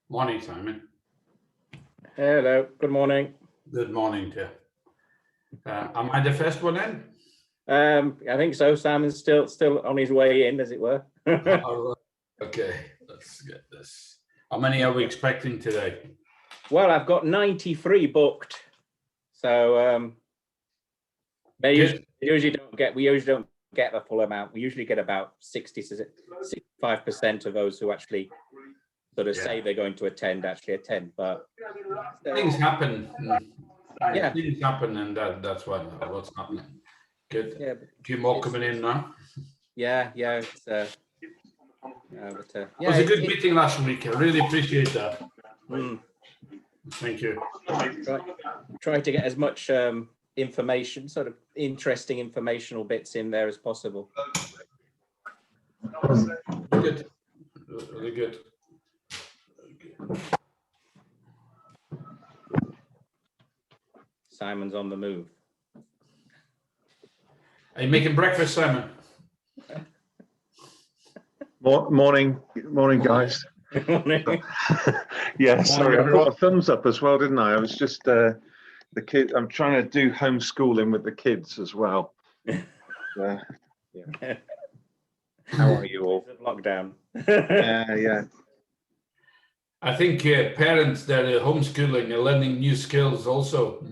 Morning, Simon. Hello, good morning. Good morning to you. Am I the first one in? I think so. Simon's still on his way in, as it were. All right. Okay, let's get this. How many are we expecting today? Well, I've got 93 booked. So we usually don't get the full amount. We usually get about 65% of those who actually sort of say they're going to attend actually attend. But things happen. Yeah, Things happen, and that's what's happening. Good. Yeah, A few more coming in now. yeah. It's, it was a good meeting last week. I really appreciate that. Thank you. Try to get as much information, sort of interesting informational bits in there as possible. Good. Really good. Simon's on the move. Are you making breakfast, Simon? Morning, guys. Yeah, sorry, I got a thumbs up as well, didn't I? I was just the kid. I'm trying to do homeschooling with the kids as well. Yeah. How are you all? Lockdown. Yeah. I think parents that are homeschooling are learning new skills also.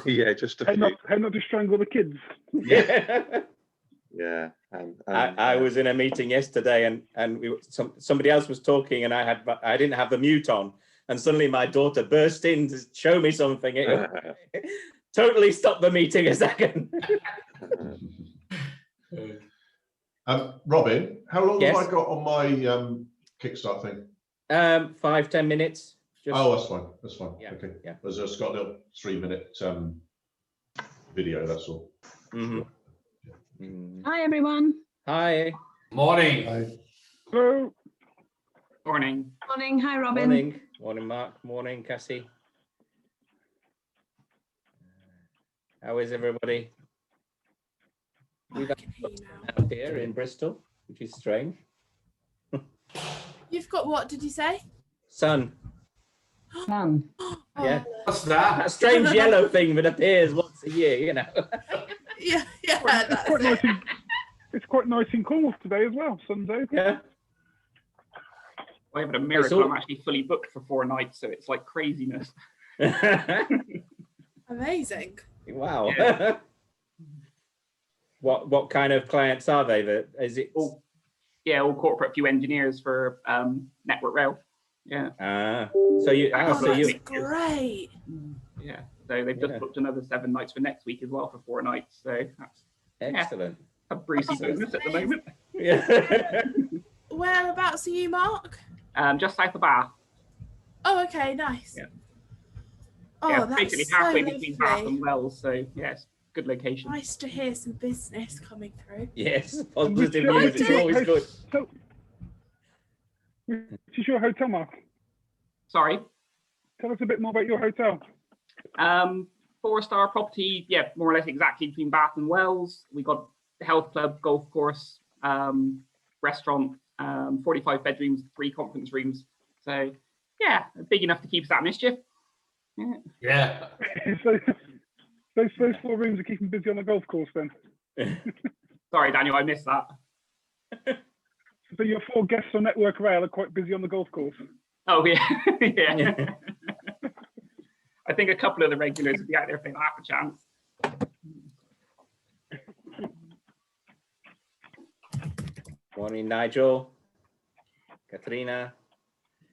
Yeah, just a few. How not to strangle the kids. Yeah. I was in a meeting yesterday, and somebody else was talking, and I didn't have the mute on, and suddenly my daughter burst in to show me something. It totally stopped the meeting a second. Robin, how long Yes. have I got on my Kickstart thing? 5-10 minutes. Oh, that's fine. That's fine. Yeah, Okay. yeah. There's just got a little 3-minute video. That's all. Hi, everyone. Hi. Morning. Hi. Hello. Morning. Morning. Hi, Robin. Morning, Mark. Morning, Cassie. How is everybody? We've got out here in Bristol, which is strange. You've got what did you say? Sun. Sun. Yeah. What's that? That strange yellow thing that appears once a year, you know. Yeah, It's quite nice in Cornwall today as well. Sun's out. Yeah. I have a miracle. I'm actually fully booked for 4 nights, so it's like craziness. Amazing. Wow. Yeah. What kind of clients are they? Is it all corporate few engineers for Network Rail. Yeah. So you That's great. Yeah. So they've just booked another 7 nights for next week as well for 4 nights. So that's excellent. A Brucey bonus at the moment. Yeah. Whereabouts are you, Mark? Just south of Bath. Oh, okay, nice. Yeah. Oh, yeah, that's basically so halfway lovely. between Bath and Wells. So yes, good location. Nice to hear some business coming through. Yes, positive news. It's always good. So, which is your hotel, Mark? Sorry. Tell us a bit more about your hotel. 4-star property, yeah, more or less exactly between Bath and Wells. We got the health club, golf course, restaurant, 45 bedrooms, 3 conference rooms. So yeah, big enough to keep us at mischief. Yeah. So those 4 rooms are keeping busy on the golf course then. Sorry, Daniel, I missed that. So your 4 guests on Network Rail are quite busy on the golf course. Oh yeah, yeah. I think a couple of the regulars would be out there if they have a chance. Morning, Nigel. Katrina.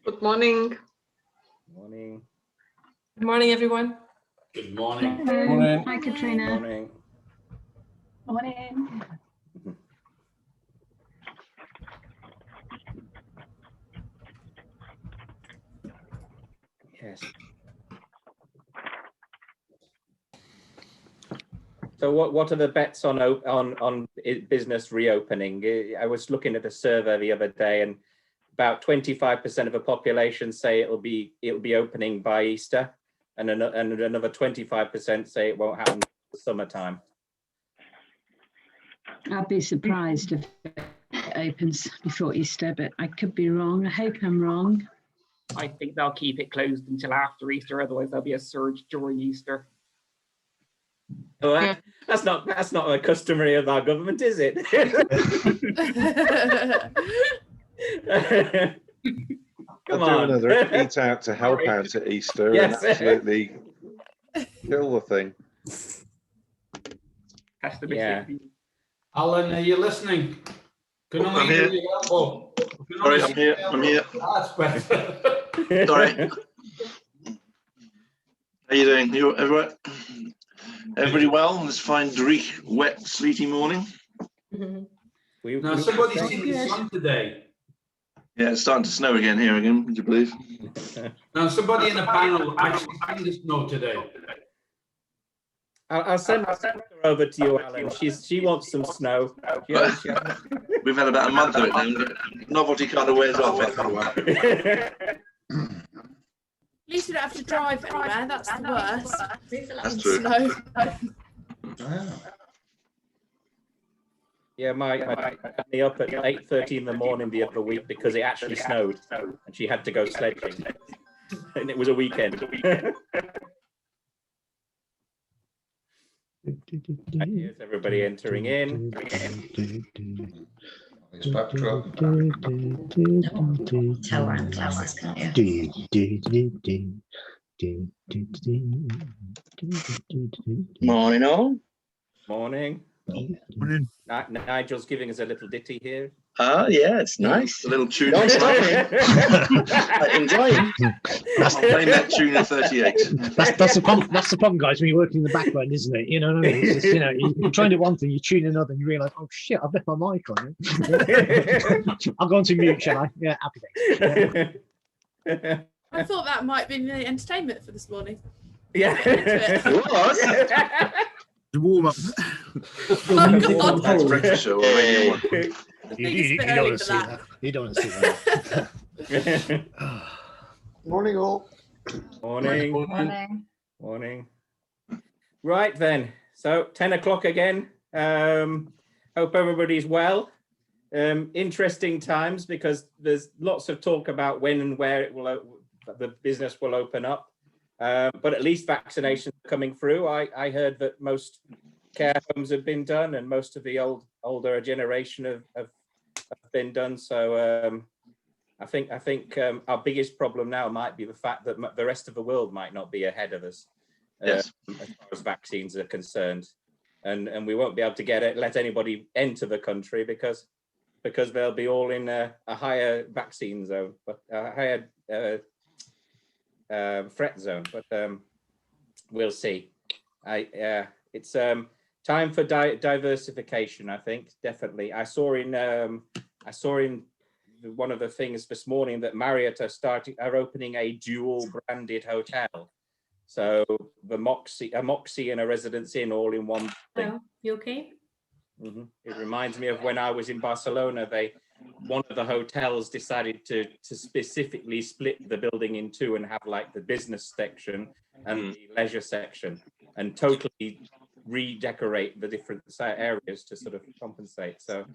Good morning. Morning. Good morning, everyone. Good morning. Morning. Hi, Katrina. Morning. Morning. Yes. So what are the bets on business reopening? I was looking at a survey the other day, and about 25% of the population say it'll be opening by Easter, and another 25% say it won't happen until summertime. I'd be surprised if it opens before Easter, but I could be wrong. I hope I'm wrong. I think they'll keep it closed until after Easter, otherwise there'll be a surge during Easter. Well, that's not a customary of our government, is it? Come I'll do on. another eat out to help Sorry. out at Easter Yes. and absolutely kill the thing. Pessimistic Yeah. view. Alan, are you listening? Can only I'm hear here. you. Oh, can Sorry, only I'm see here. you. I'm here. That's better. Sorry. How you doing? You everybody well on this fine, dreary, wet, sleety morning? Now, somebody's seen the sun today. Yeah, it's starting to snow again here again, would you believe? Now, somebody in the panel actually seen the snow today. I'll send her over to you, Alan. She wants some snow. We've had about a month of it now. Novelty kind of wears off after a while. At least you don't have to drive anywhere. That's the worst. That's true. Snow. Yeah, my got me up at 8:30 in the morning the other week because it actually snowed and she had to go sledging. And it was a weekend. Here's everybody entering in. It's back to Tell we're in classes, can't you? Morning all. Morning. Morning. Nigel's giving us a little ditty here. Yeah, it's nice. A little tune. Don't stop Enjoy it. I'll blame that tune at 38. That's the problem, guys, when you're working in the background, isn't it? You know what I mean? It's just, you know, you're trying to do one thing, you tune another, and you realise, oh shit, I've left my mic on. I'll go on to mute, shall I? Yeah, happy days. I thought that might be the entertainment for this morning. Yeah. It was. The warm up. That's breakfast show or Radio 1. You bit don't early want to for see that. that. You don't want to see that. Morning all. Morning. Morning. Right then. So 10 o'clock again. Hope everybody's well. Interesting times because there's lots of talk about when and where it will the business will open up. But at least vaccinations are coming through. I heard that most care homes have been done and most of the older generation have been done. So I think our biggest problem now might be the fact that the rest of the world might not be ahead of us Yes. as far as vaccines are concerned, and we won't be able to let anybody enter the country because they'll be all in a higher vaccine zone, but a higher threat zone. But we'll see. It's time for diversification. I think definitely. I saw in one of the things this morning that Marriott are opening a dual branded hotel. So a Moxie and a Residence Inn all in one thing. Hello, you okay? It reminds me of when I was in Barcelona. One of the hotels decided to specifically split the building in two and have like the business section and the leisure section, and totally redecorate the different areas to sort of compensate. So,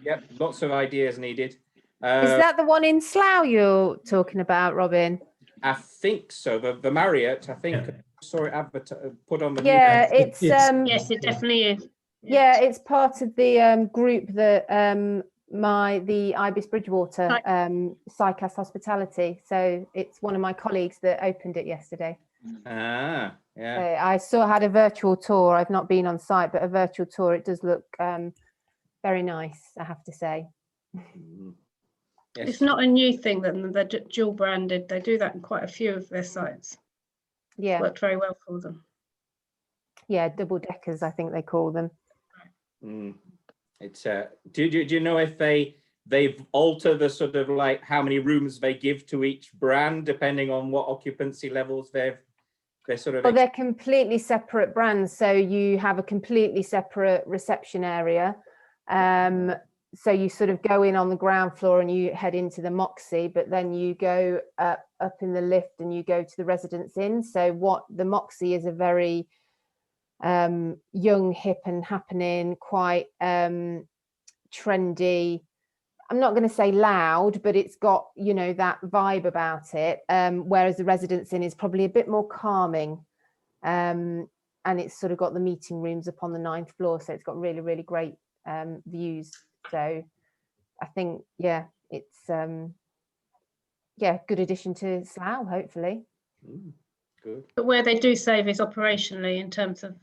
yep, lots of ideas needed. Is that the one in Slough you're talking about, Robin? I think so. The Marriott, I think, saw it put on the. Yeah, it's yes, it definitely is. Yeah, it's part of the group that the Ibis Bridgewater Psychas Hospitality. So it's one of my colleagues that opened it yesterday. Ah, yeah. So I had a virtual tour. I've not been on site, but a virtual tour. It does look very nice, I have to say. Yes. It's not a new thing that they're dual branded. They do that in quite a few of their sites. Yeah, it's worked very well for them. Yeah, double deckers, I think they call them. It's do you know if they've altered the sort of like how many rooms they give to each brand depending on what occupancy levels they're sort of. Well, they're completely separate brands, so you have a completely separate reception area. So you sort of go in on the ground floor and you head into the Moxie, but then you go up in the lift and you go to the Residence Inn. So what the Moxie is a very young, hip and happening, quite trendy, I'm not going to say loud, but it's got, you know, that vibe about it. Whereas the Residence Inn is probably a bit more calming. And it's sort of got the meeting rooms up on the 9th floor. So it's got really, really great views. So I think, yeah, it's, yeah, good addition to Slough, hopefully. Good. But where they do save is operationally in terms of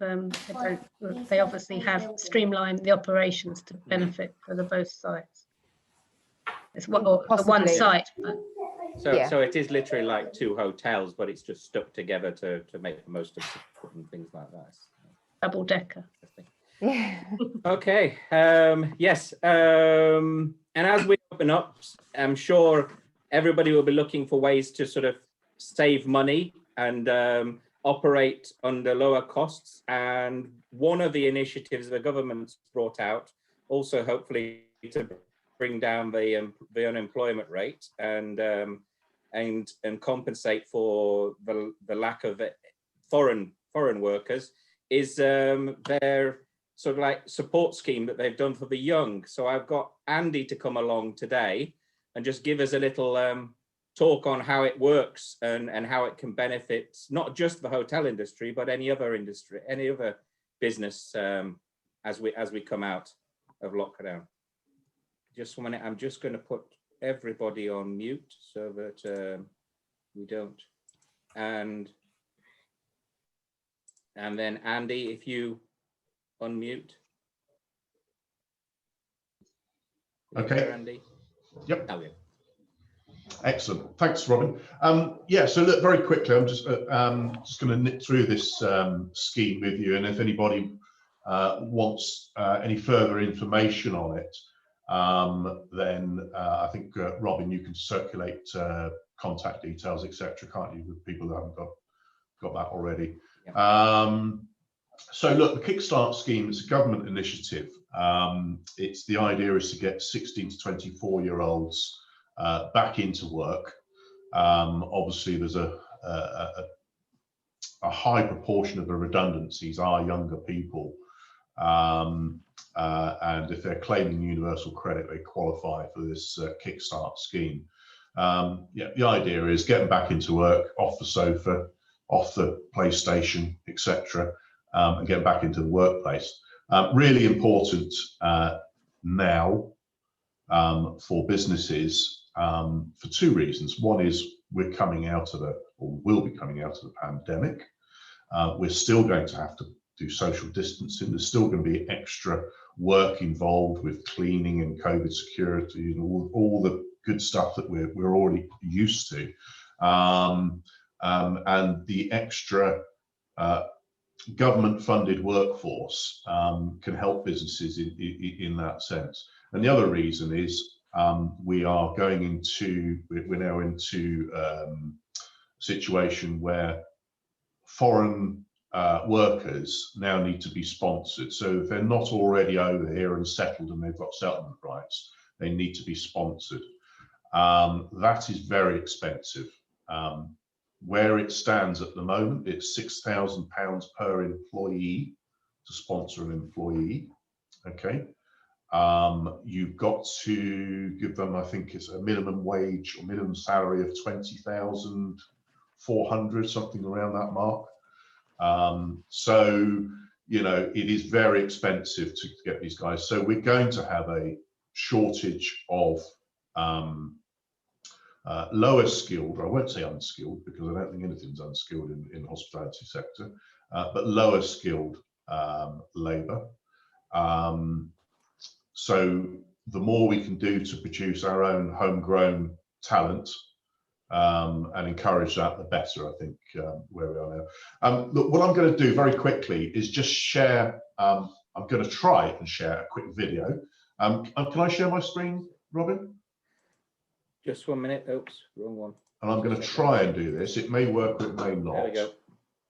they obviously have streamlined the operations to benefit for the both sites. It's one site. But So it is literally like 2 hotels, but it's just stuck together to make the most of it and things like that. Double decker. Yeah. Okay. Yes. And as we open up, I'm sure everybody will be looking for ways to sort of save money and operate under lower costs. And one of the initiatives the government's brought out, also hopefully to bring down the unemployment rate and compensate for the lack of foreign workers, is their sort of like support scheme that they've done for the young. So I've got Andy to come along today and just give us a little talk on how it works and how it can benefit not just the hotel industry, but any other industry, any other business as we come out of lockdown. Just 1 minute, I'm just going to put everybody on mute so that we don't. And then Andy, if you unmute. Okay. Andy. Yep. Oh, yeah. Excellent. Thanks, Robin. Yeah, so look, very quickly, I'm just going to nip through this scheme with you, and if anybody wants any further information on it, then I think, Robin, you can circulate contact details, etc., can't you, with people who haven't got that already. Yeah. So look, the Kickstart scheme is a government initiative. It's the idea is to get 16 to 24-year-olds back into work. Obviously, there's a high proportion of the redundancies are younger people, and if they're claiming universal credit, they qualify for this Kickstart scheme. Yeah, the idea is get them back into work, off the sofa, off the PlayStation, etc., and get back into the workplace. Really important now for businesses for 2 reasons. One is we're coming out of or will be coming out of the pandemic. We're still going to have to do social distancing. There's still going to be extra work involved with cleaning and COVID security and all the good stuff that we're already used to. And the extra government-funded workforce can help businesses in that sense. And the other reason is we're now into a situation where foreign workers now need to be sponsored. So if they're not already over here and settled and they've got settlement rights, they need to be sponsored. That is very expensive. Where it stands at the moment, it's £6,000 per employee to sponsor an employee. Okay. You've got to give them, I think it's a minimum wage or minimum salary of 20,400, something around that mark. So, you know, it is very expensive to get these guys. So we're going to have a shortage of lower skilled, or I won't say unskilled, because I don't think anything's unskilled in the hospitality sector, but lower skilled labour. So the more we can do to produce our own homegrown talent and encourage that, the better, I think, where we are now. Look, what I'm going to do very quickly is just share, I'm going to try and share a quick video. Can I share my screen, Robin? Just 1 minute. Oops, wrong one. And I'm going to try and do this. It may work, or it may not. There we go.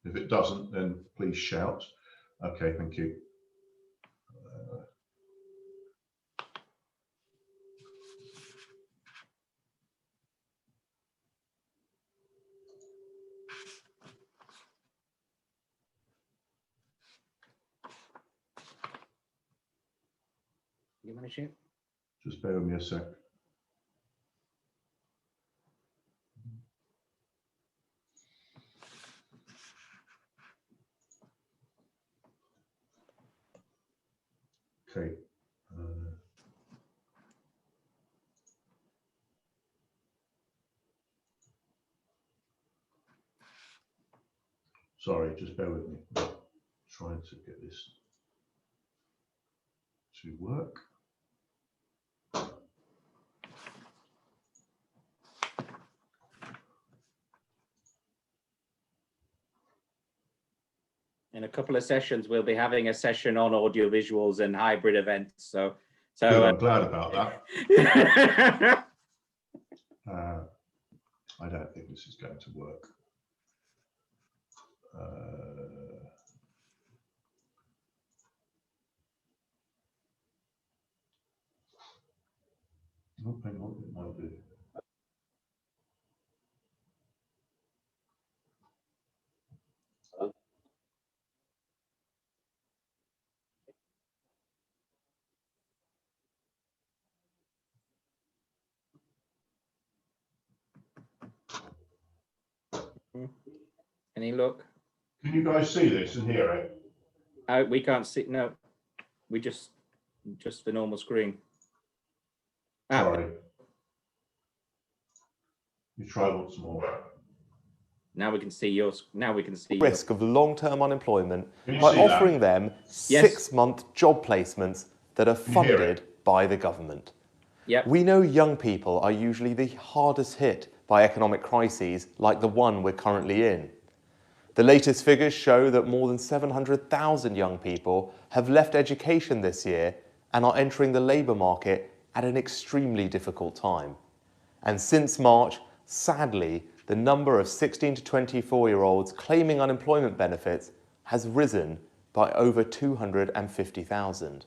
If it doesn't, then please shout. Okay, thank you. You manage it? Just bear with me a sec. Okay. Sorry, just bear with me. I'm trying to get this to work. In a couple of sessions, we'll be having a session on audiovisuals and hybrid events. So Good, I'm glad about that. I don't think this is going to work. Oh, hang on, it might do. Any look? Can you guys see this and hear it? We can't see. No, we just the normal screen. Sorry. You try once more. Now we can see yours. Now we can see risk of long-term unemployment by see that? offering them Yes. 6-month job placements that are you hear funded by the government. Yep. We know young people are usually the hardest hit by economic crises like the one we're currently in. The latest figures show that more than 700,000 young people have left education this year and are entering the labour market at an extremely difficult time. And since March, sadly, the number of 16 to 24-year-olds claiming unemployment benefits has risen by over 250,000.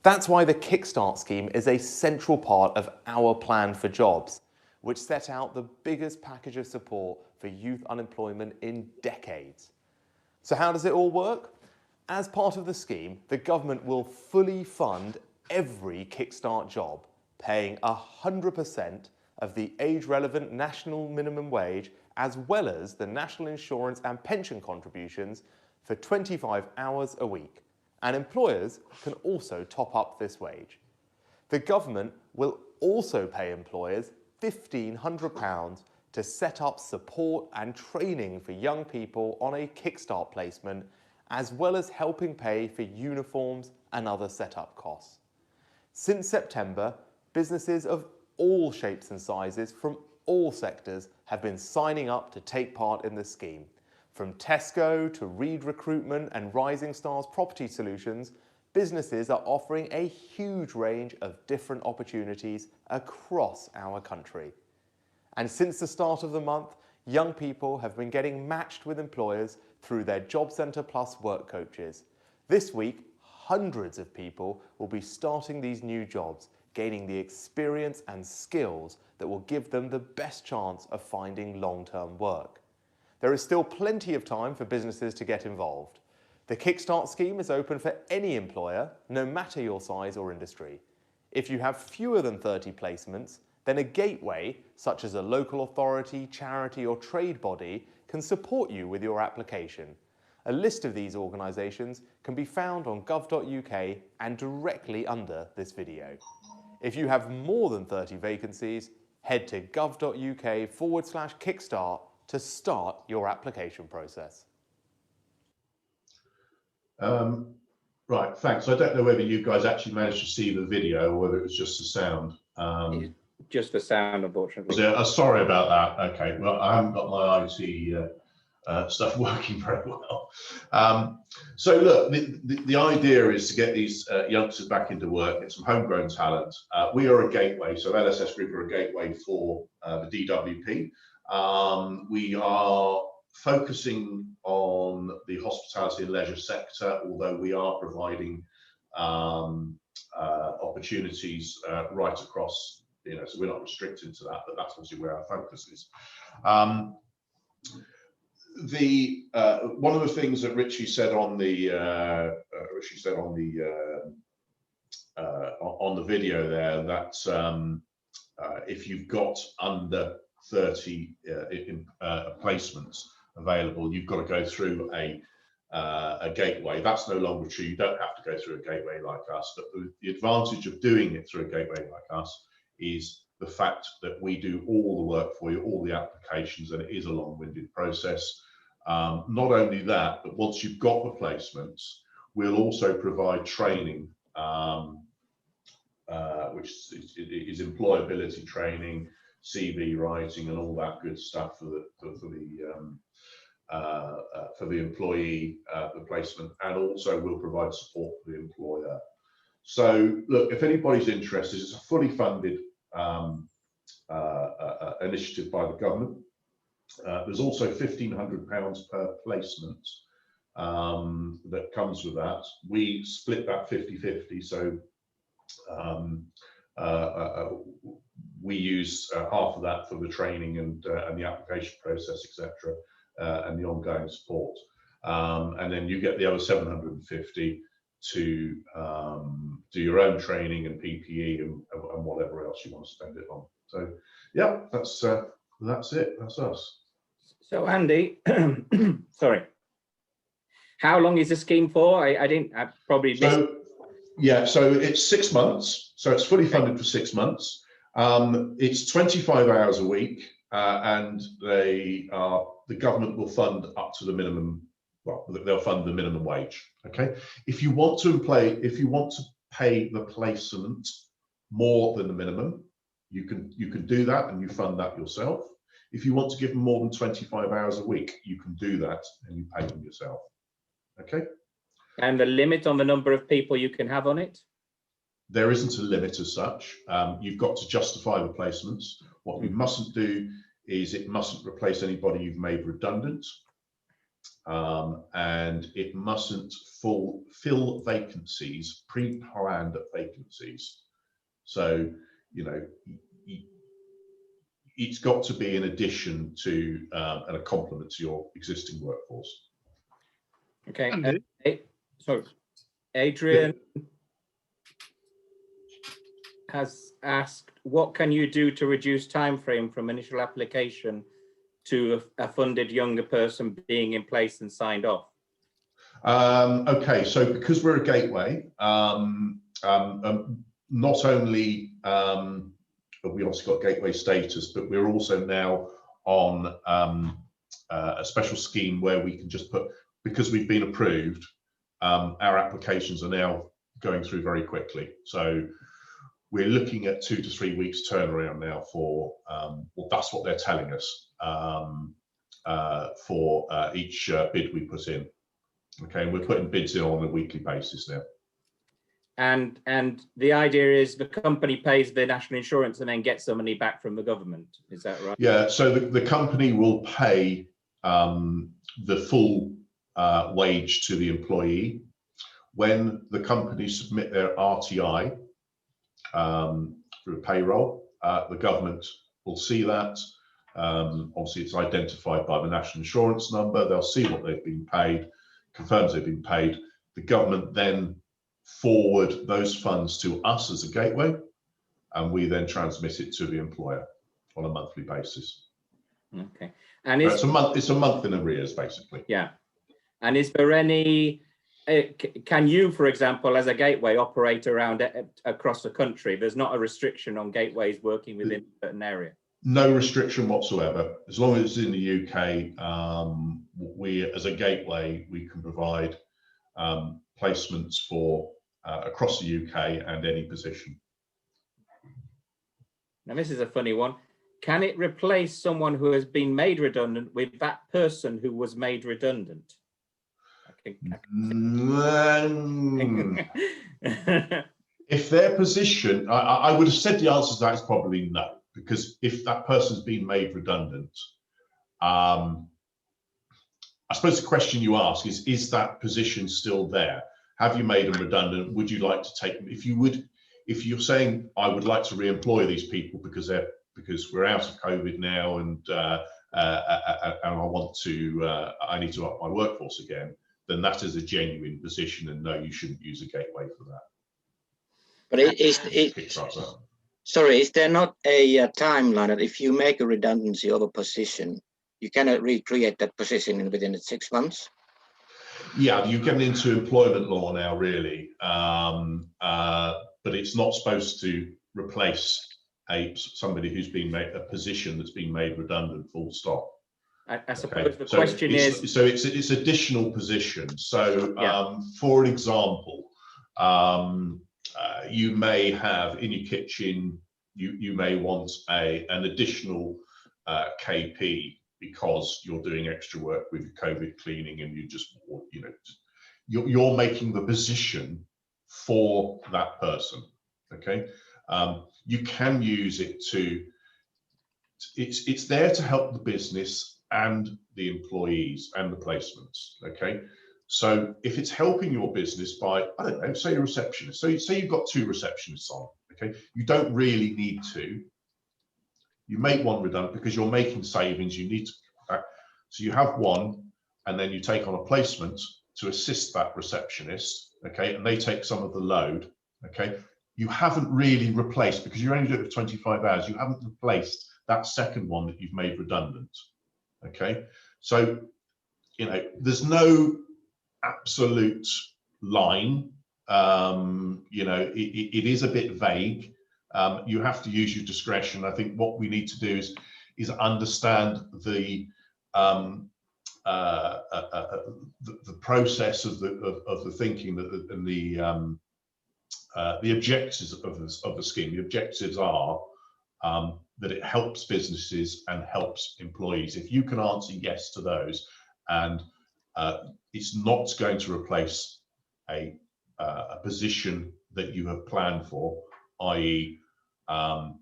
That's why the Kickstart scheme is a central part of our plan for jobs, which set out the biggest package of support for youth unemployment in decades. So how does it all work? As part of the scheme, the government will fully fund every Kickstart job, paying 100% of the age-relevant national minimum wage, as well as the national insurance and pension contributions for 25 hours a week. And employers can also top up this wage. The government will also pay employers £1,500 to set up support and training for young people on a Kickstart placement, as well as helping pay for uniforms and other setup costs. Since September, businesses of all shapes and sizes from all sectors have been signing up to take part in the scheme. From Tesco to Reed Recruitment and Rising Stars Property Solutions, businesses are offering a huge range of different opportunities across our country. And since the start of the month, young people have been getting matched with employers through their Job Centre Plus work coaches. This week, hundreds of people will be starting these new jobs, gaining the experience and skills that will give them the best chance of finding long-term work. There is still plenty of time for businesses to get involved. The Kickstart scheme is open for any employer, no matter your size or industry. If you have fewer than 30 placements, then a gateway, such as a local authority, charity or trade body, can support you with your application. A list of these organisations can be found on gov.uk and directly under this video. If you have more than 30 vacancies, head to gov.uk/kickstart to start your application process. Right, thanks. I don't know whether you guys actually managed to see the video or whether it was just the sound. Just the sound, unfortunately. Sorry about that. Okay, well, I haven't got my IT stuff working very well. So look, the idea is to get these youngsters back into work, get some homegrown talent. We are a gateway, so LSS Group are a gateway for the DWP. We are focusing on the hospitality and leisure sector, although we are providing opportunities right across, so we're not restricted to that, but that's obviously where our focus is. One of the things that Richie said on the video there, that if you've got under 30 placements available, you've got to go through a a gateway. That's no longer true. You don't have to go through a gateway like us. But the advantage of doing it through a gateway like us is the fact that we do all the work for you, all the applications, and it is a long-winded process. Not only that, but once you've got the placements, we'll also provide training, which is employability training, CV writing, and all that good stuff for the employee, the placement, and also we'll provide support for the employer. So, look, if anybody's interested, it's a fully funded initiative by the government. There's also £1,500 per placement that comes with that. We split that 50-50, so we use half of that for the training and the application process, etc., and the ongoing support. And then you get the other 750 to do your own training and PPE and whatever else you want to spend it on. So yeah, that's it. That's us. So Andy, sorry, how long is the scheme for? I probably missed. So, yeah, so it's 6 months. So it's fully funded for 6 months. It's 25 hours a week, and the government will fund up to the minimum. Well, they'll fund the minimum wage. Okay. If you want to pay the placement more than the minimum, you can do that, and you fund that yourself. If you want to give them more than 25 hours a week, you can do that, and you pay them yourself. Okay. And the limit on the number of people you can have on it? There isn't a limit as such. You've got to justify the placements. What you mustn't do is it mustn't replace anybody you've made redundant. And it mustn't fill vacancies, pre-planned vacancies. So, you know, it's got to be in addition to and a complement to your existing workforce. Okay. So Adrian has asked, what can you do to reduce time frame from initial application to a funded younger person being in place and signed off? Okay, so because we're a gateway, not only we obviously got gateway status, but we're also now on a special scheme where we can just put, because we've been approved, our applications are now going through very quickly. So we're looking at 2 to 3 weeks turnaround now for, well, that's what they're telling us, for each bid we put in. Okay, and we're putting bids in on a weekly basis now. And the idea is the company pays the national insurance and then gets the money back from the government. Is that right? Yeah, so the company will pay the full wage to the employee. When the company submit their RTI through payroll, the government will see that. Obviously, it's identified by the national insurance number. They'll see what they've been paid, confirms they've been paid. The government then forward those funds to us as a gateway, and we then transmit it to the employer on a monthly basis. Okay, and it's a month in arrears, basically. Yeah, and is there any? Can you, for example, as a gateway, operate around across the country? There's not a restriction on gateways working within a certain area. No restriction whatsoever. As long as it's in the UK, we, as a gateway, we can provide placements for across the UK and any position. Now, this is a funny one. Can it replace someone who has been made redundant with that person who was made redundant? If their position, I would have said the answer to that is probably no, because if that person's been made redundant, I suppose the question you ask is that position still there? Have you made them redundant? Would you like to take them? If you're saying I would like to re-employ these people because we're out of COVID now and I need to up my workforce again, then that is a genuine position, and no, you shouldn't use a gateway for that. But sorry, is there not a timeline that if you make a redundancy of a position, you cannot recreate that position within 6 months? Yeah, you're getting into employment law now, really, but it's not supposed to replace somebody who's been made a position that's been made redundant. Full stop. I suppose the So question is. So it's additional positions. So Yeah. for an example, you may have in your kitchen, you may want an additional KP because you're doing extra work with COVID cleaning, and you're making the position for that person. Okay, you can use it to. It's there to help the business and the employees and the placements. Okay, so if it's helping your business by, I don't know, say a receptionist. So say you've got 2 receptionists on. Okay, you don't really need 2. You make one redundant because you're making savings. You need to. So you have one, and then you take on a placement to assist that receptionist, okay, and they take some of the load, okay. You haven't really replaced, because you're only doing it for 25 hours, you haven't replaced that second one that you've made redundant, okay. So, there's no absolute line, it is a bit vague. You have to use your discretion. I think what we need to do is understand the process of the thinking and the objectives of the scheme. The objectives are that it helps businesses and helps employees. If you can answer yes to those, and it's not going to replace a position that you have planned for, i.e. I'm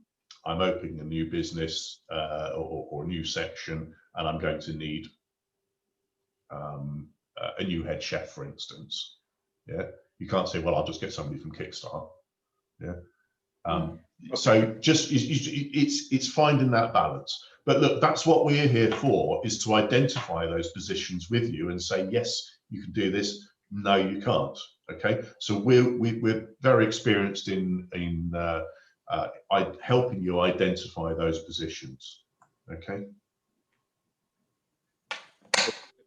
opening a new business or a new section, and I'm going to need a new head chef, for instance. Yeah, you can't say, well, I'll just get somebody from Kickstart. Yeah. So just it's finding that balance. But look, that's what we're here for, is to identify those positions with you and say, yes, you can do this. No, you can't. Okay. So we're very experienced in helping you identify those positions. Okay.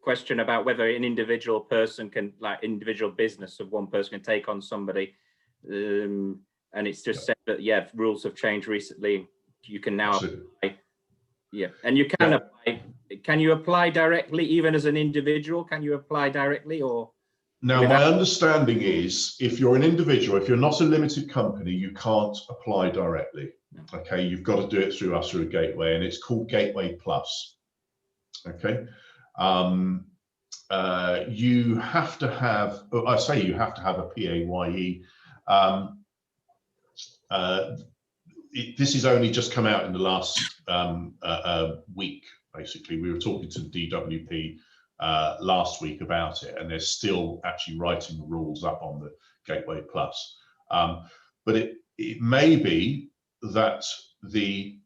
Question about whether an individual person can, like individual business of one person can take on somebody, and it's just said that rules have changed recently. You can now apply, and you can apply. Can you apply directly, even as an individual? Can you apply directly, or? Now, my understanding is, if you're an individual, if you're not a limited company, you can't apply directly. Okay, you've got to do it through us, through a gateway, and it's called Gateway Plus. Okay. You have to have, I say you have to have a PAYE. This has only just come out in the last week, basically. We were talking to the DWP last week about it, and they're still actually writing the rules up on the Gateway Plus. But it may be that the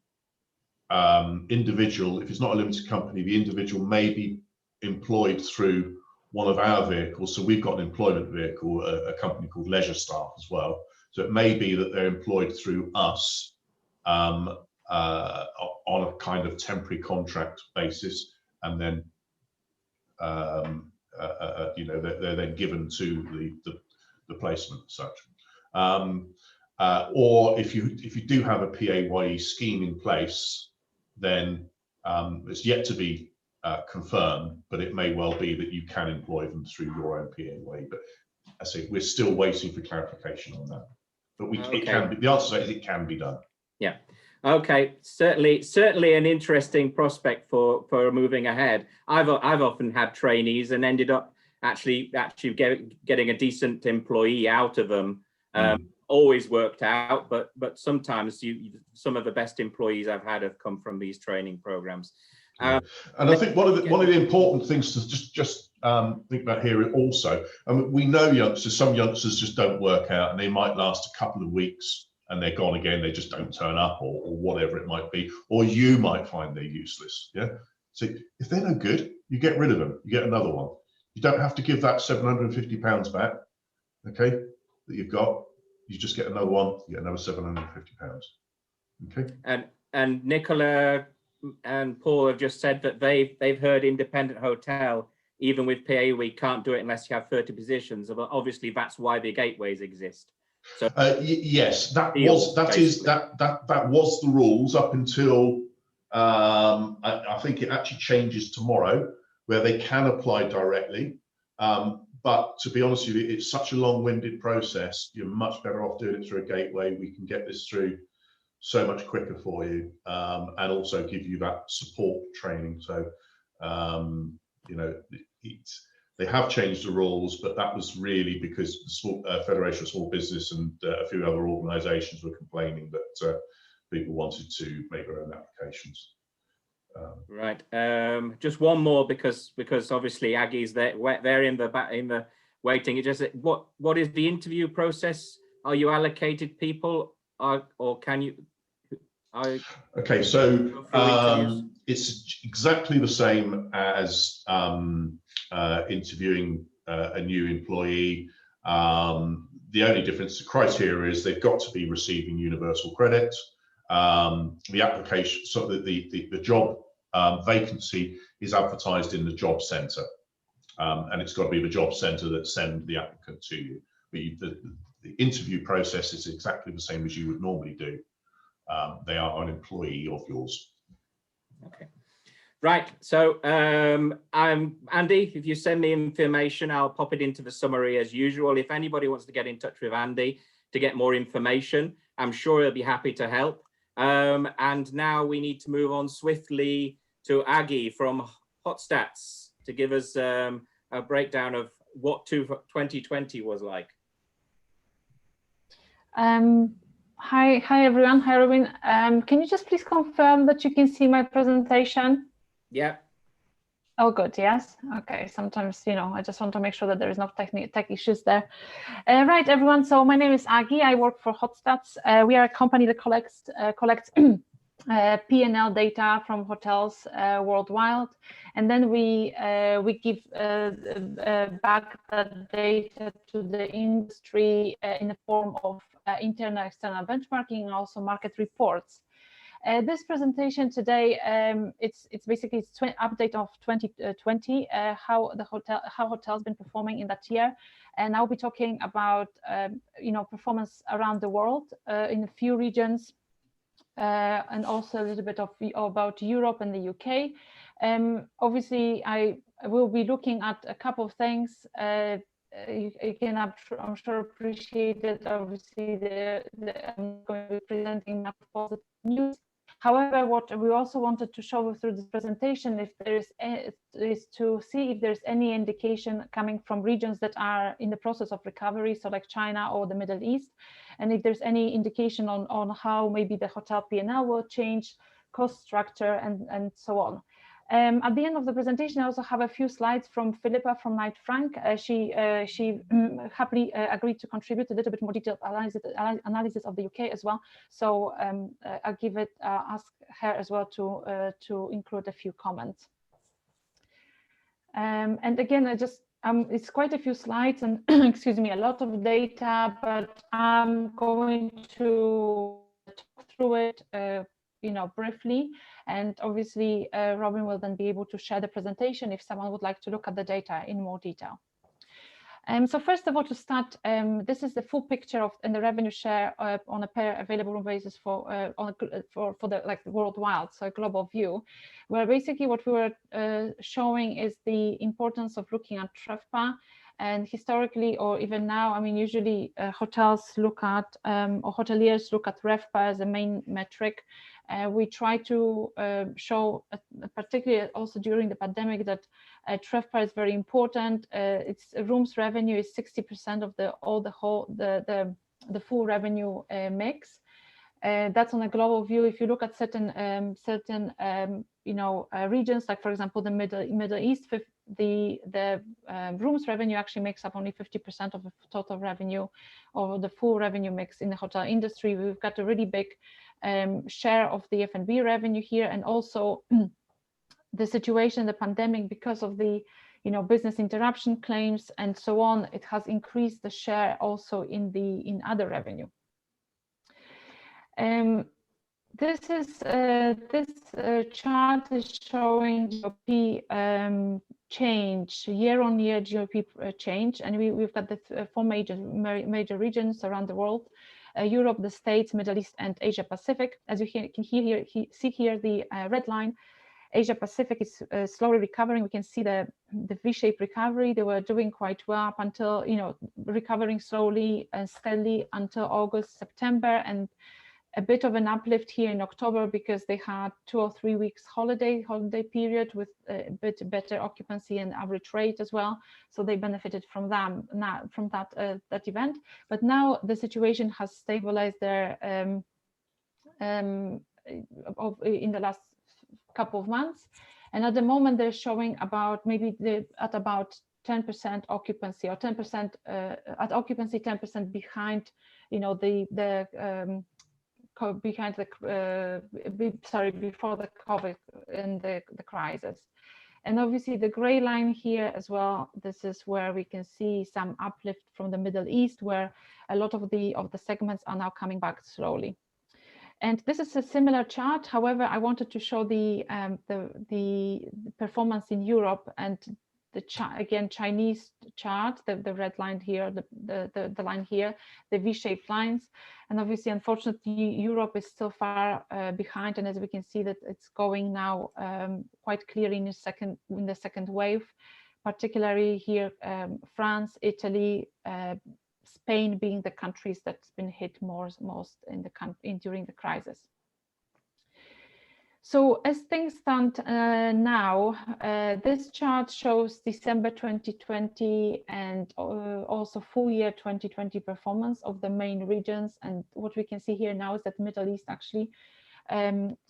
individual, if it's not a limited company, the individual may be employed through one of our vehicles. So we've got an employment vehicle, a company called Leisure Staff as well. So it may be that they're employed through us on a kind of temporary contract basis, and then they're then given to the placement as such. Or if you do have a PAYE scheme in place, then it's yet to be confirmed, but it may well be that you can employ them through your own PAYE. But I say we're still waiting for clarification on that. But it can be. The answer is it can be done. Yeah. Okay. Certainly an interesting prospect for moving ahead. I've often had trainees and ended up actually getting a decent employee out of them. Always worked out, but sometimes some of the best employees I've had have come from these training programs. And I think one of the important things to just think about here also, we know youngsters, some youngsters just don't work out, and they might last a couple of weeks and they're gone again. They just don't turn up, or whatever it might be, or you might find they're useless. Yeah. So if they're no good, you get rid of them. You get another one. You don't have to give that £750 back. Okay, that you've got. You just get another one. You get another £750. Okay. And Nicola and Paul have just said that they've heard Independent Hotel even with PA, we can't do it unless you have 30 positions. But obviously, that's why the gateways exist. So yes, that was the rules up until I think it actually changes tomorrow, where they can apply directly. But to be honest with you, it's such a long-winded process. You're much better off doing it through a gateway. We can get this through so much quicker for you, and also give you that support training. So, you know, they have changed the rules, but that was really because the Federation of Small Business and a few other organisations were complaining that people wanted to make their own applications. Right. Just one more because obviously Aggie's they're in the waiting. It just what is the interview process? Are you allocated people, or can you? Okay, so it's exactly the same as interviewing a new employee. The only difference, the criteria is they've got to be receiving universal credit. The application, so the job vacancy is advertised in the job centre, and it's got to be the job centre that send the applicant to you. But the interview process is exactly the same as you would normally do. They are an employee of yours. Okay. Right. So Andy, if you send me information, I'll pop it into the summary as usual. If anybody wants to get in touch with Andy to get more information, I'm sure he'll be happy to help. And now we need to move on swiftly to Aggie from Hotstats to give us a breakdown of what 2020 was like. Hi everyone. Hi Robin. Can you just please confirm that you can see my presentation? Yeah. Oh, good. Yes. Okay. Sometimes, you know, I just want to make sure that there is no tech issues there. Right, everyone. So my name is Aggie. I work for Hotstats. We are a company that collects P&L data from hotels worldwide, and then we give back that data to the industry in the form of internal, external benchmarking, and also market reports. This presentation today, it's basically update of 2020, how hotels been performing in that year, and I'll be talking about you know, performance around the world in a few regions, and also a little bit about Europe and the UK. Obviously, I will be looking at a couple of things. You can, I'm sure, appreciate that. Obviously, I'm going to be presenting positive news. However, what we also wanted to show through this presentation, if there is to see if there's any indication coming from regions that are in the process of recovery, so like China or the Middle East, and if there's any indication on how maybe the hotel P&L will change, cost structure, and so on. At the end of the presentation, I also have a few slides from Philippa from Knight Frank. She happily agreed to contribute a little bit more detailed analysis of the UK as well. So I'll give it, ask her as well to include a few comments. And again, it's quite a few slides and excuse me, a lot of data, but I'm going to talk through it you know, briefly, and obviously Robin will then be able to share the presentation if someone would like to look at the data in more detail. So first of all, to start, this is the full picture of the revenue share on a per available room basis for the like worldwide, so a global view, where basically what we were showing is the importance of looking at TRevPAR. And historically, or even now, I mean, usually hotels look at, or hoteliers look at RevPAR as a main metric. We try to show, particularly also during the pandemic, that TRevPAR is very important. Its rooms revenue is 60% of the full revenue mix. That's on a global view. If you look at certain you know, regions, like for example the Middle East, the rooms revenue actually makes up only 50% of the total revenue, or the full revenue mix in the hotel industry. We've got a really big share of the F&B revenue here, and also the situation, the pandemic, because of the, you know, business interruption claims and so on, it has increased the share also in other revenue. This chart is showing GDP change, year-on-year GOP change, and we've got the four major regions around the world: Europe, the States, Middle East, and Asia Pacific. As you can see here, the red line, Asia Pacific is slowly recovering. We can see the V-shaped recovery. They were doing quite well up until, recovering slowly and steadily until August, September, and a bit of an uplift here in October because they had 2 or 3 weeks holiday period with a bit better occupancy and average rate as well. So they benefited from that event. But now the situation has stabilized there in the last couple of months, and at the moment they're showing about at about 10% occupancy, or 10% at occupancy, 10% behind, before the COVID and the crisis. And obviously the gray line here as well, this is where we can see some uplift from the Middle East, where a lot of the segments are now coming back slowly. And this is a similar chart. However, I wanted to show the performance in Europe, and again, Chinese chart, the red line here, the line here, the V-shaped lines. And obviously, unfortunately, Europe is still far behind. And as we can see, that it's going now quite clearly in the second wave, particularly here, France, Italy, Spain being the countries that's been hit most during the crisis. So as things stand now, this chart shows December 2020 and also full year 2020 performance of the main regions. And what we can see here now is that Middle East actually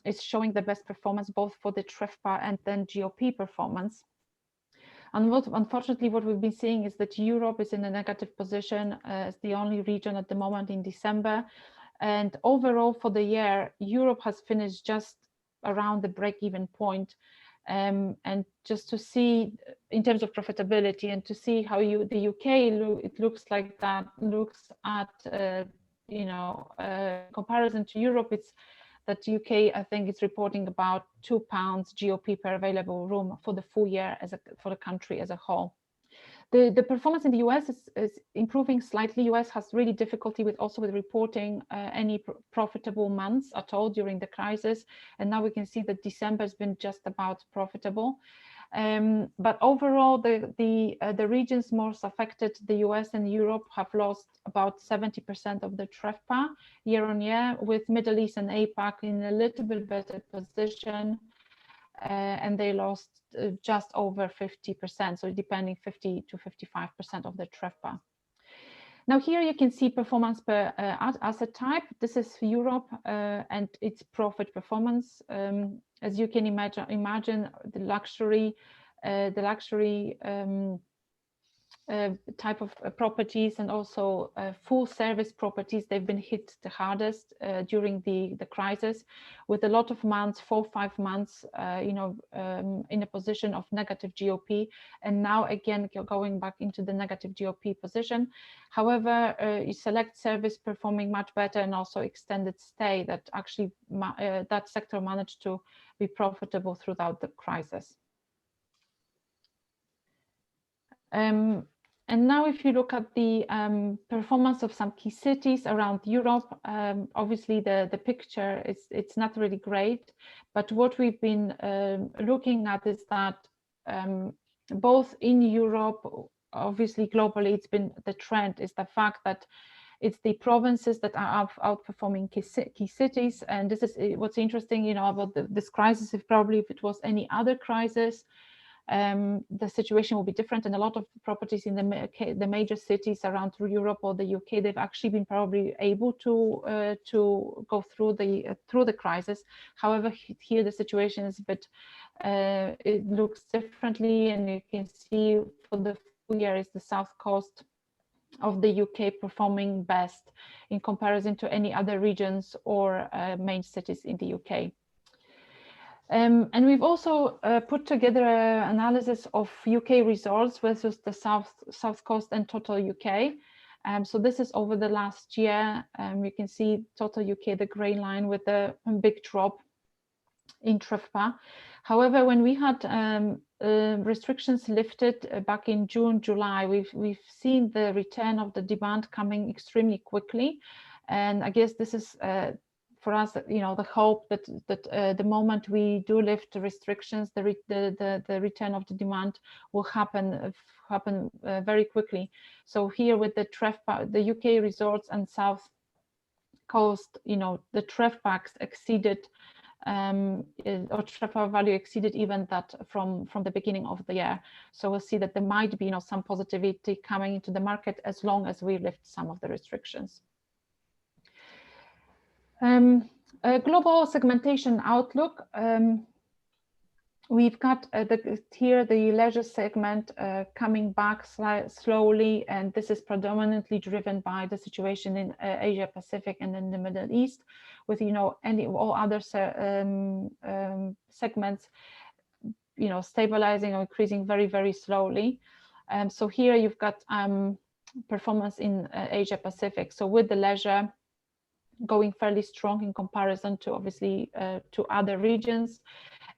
is showing the best performance, both for the TREFPA and then GOP performance. And unfortunately, what we've been seeing is that Europe is in a negative position as the only region at the moment in December. And overall for the year, Europe has finished just around the break-even point. And just to see in terms of profitability and to see how the UK, it looks like that looks at, comparison to Europe, it's that UK, I think, is reporting about £2 GOP per available room for the full year for the country as a whole. The performance in the US is improving slightly. US has really difficulty with reporting any profitable months at all during the crisis, and now we can see that December has been just about profitable. But overall, the regions most affected, the US and Europe, have lost about 70% of the TREFPA year on year, with Middle East and APAC in a little bit better position, and they lost just over 50%, so depending 50 to 55% of the TREFPA. Now here you can see performance per asset type. This is Europe and its profit performance. As you can imagine, the luxury type of properties and also full service properties, they've been hit the hardest during the crisis, with a lot of months, 4-5 months, in a position of negative GOP, and now again going back into the negative GOP position. However, you select service performing much better, and also extended stay, that actually that sector managed to be profitable throughout the crisis. And now if you look at the performance of some key cities around Europe, obviously the picture it's not really great, but what we've been looking at is that both in Europe, obviously globally, it's been the trend is the fact that it's the provinces that are outperforming key cities. And this is what's interesting, about this crisis. If it was any other crisis, the situation will be different, and a lot of properties in the major cities around Europe or the UK, they've actually been probably able to go through the crisis. However, here the situation is a bit it looks differently, and you can see for the full year is the south coast of the UK performing best in comparison to any other regions or main cities in the UK. And we've also put together an analysis of UK results versus the South Coast and total UK. So this is over the last year. You can see total UK, the grey line, with a big drop in TREFPA. However, when we had restrictions lifted back in June, July, we've seen the return of the demand coming extremely quickly, and I guess this is for us, the hope that the moment we do lift the restrictions, the return of the demand will happen very quickly. So here with the TREFPA, the UK resorts and South Coast, the TREFPAs exceeded. Or TREFPA value exceeded even that from the beginning of the year. So we'll see that there might be some positivity coming into the market as long as we lift some of the restrictions. A global segmentation outlook. We've got here the leisure segment coming back slowly, and this is predominantly driven by the situation in Asia Pacific and in the Middle East, with all other segments stabilizing or increasing very, very slowly. So here you've got performance in Asia Pacific. So with the leisure going fairly strong in comparison to obviously to other regions,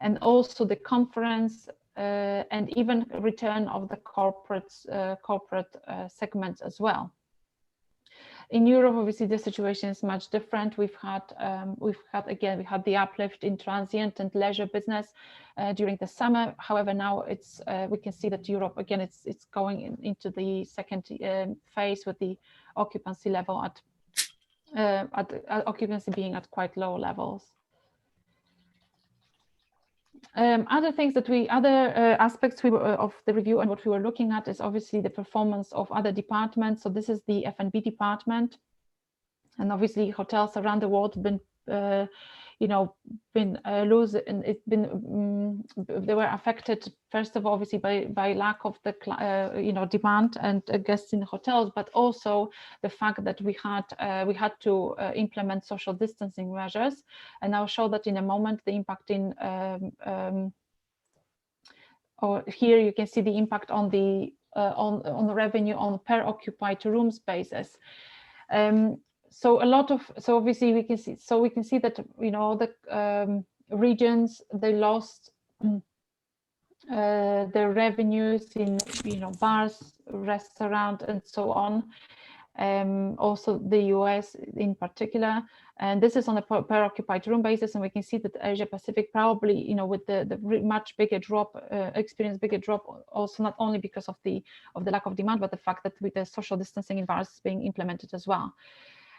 and also the conference and even return of the corporate segments as well. In Europe, obviously the situation is much different. We had the uplift in transient and leisure business during the summer. However, now we can see that Europe again it's going into the second phase with the occupancy level at occupancy being at quite low levels. Other things that other aspects of the review and what we were looking at is obviously the performance of other departments. So this is the F&B department, and obviously hotels around the world have been they were affected first of all obviously by lack of the demand and guests in the hotels, but also the fact that we had to implement social distancing measures, and I'll show that in a moment. The impact in or here you can see the impact on the revenue on per occupied rooms basis. So obviously we can see that the regions, they lost their revenues in bars, restaurants, and so on. Also the US in particular, and this is on a per occupied room basis, and we can see that Asia Pacific probably with the much bigger drop experienced bigger drop, also not only because of the lack of demand, but the fact that with the social distancing in bars is being implemented as well.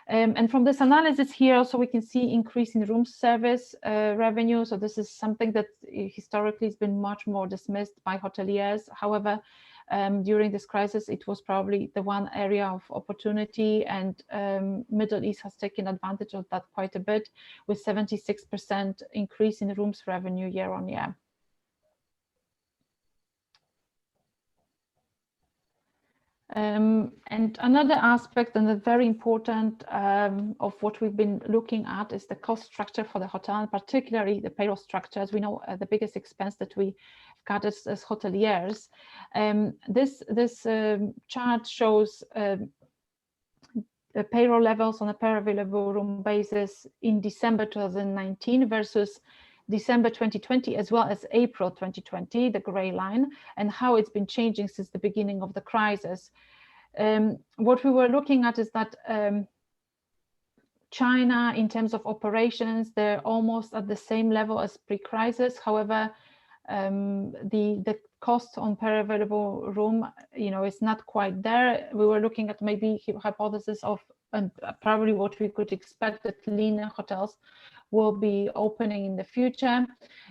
And from this analysis here also we can see increase in room service revenue. So this is something that historically has been much more dismissed by hoteliers. However, during this crisis it was probably the one area of opportunity, and Middle East has taken advantage of that quite a bit, with 76% increase in rooms revenue year on year. And another aspect, and a very important of what we've been looking at, is the cost structure for the hotel, and particularly the payroll structure. As we know, the biggest expense that we got as hoteliers. This chart shows the payroll levels on a per available room basis in December 2019 versus December 2020, as well as April 2020, the gray line, and how it's been changing since the beginning of the crisis. What we were looking at is that China, in terms of operations, they're almost at the same level as pre-crisis. However, the cost on per available room, is not quite there. We were looking at maybe hypothesis of, and probably what we could expect, that leaner hotels will be opening in the future.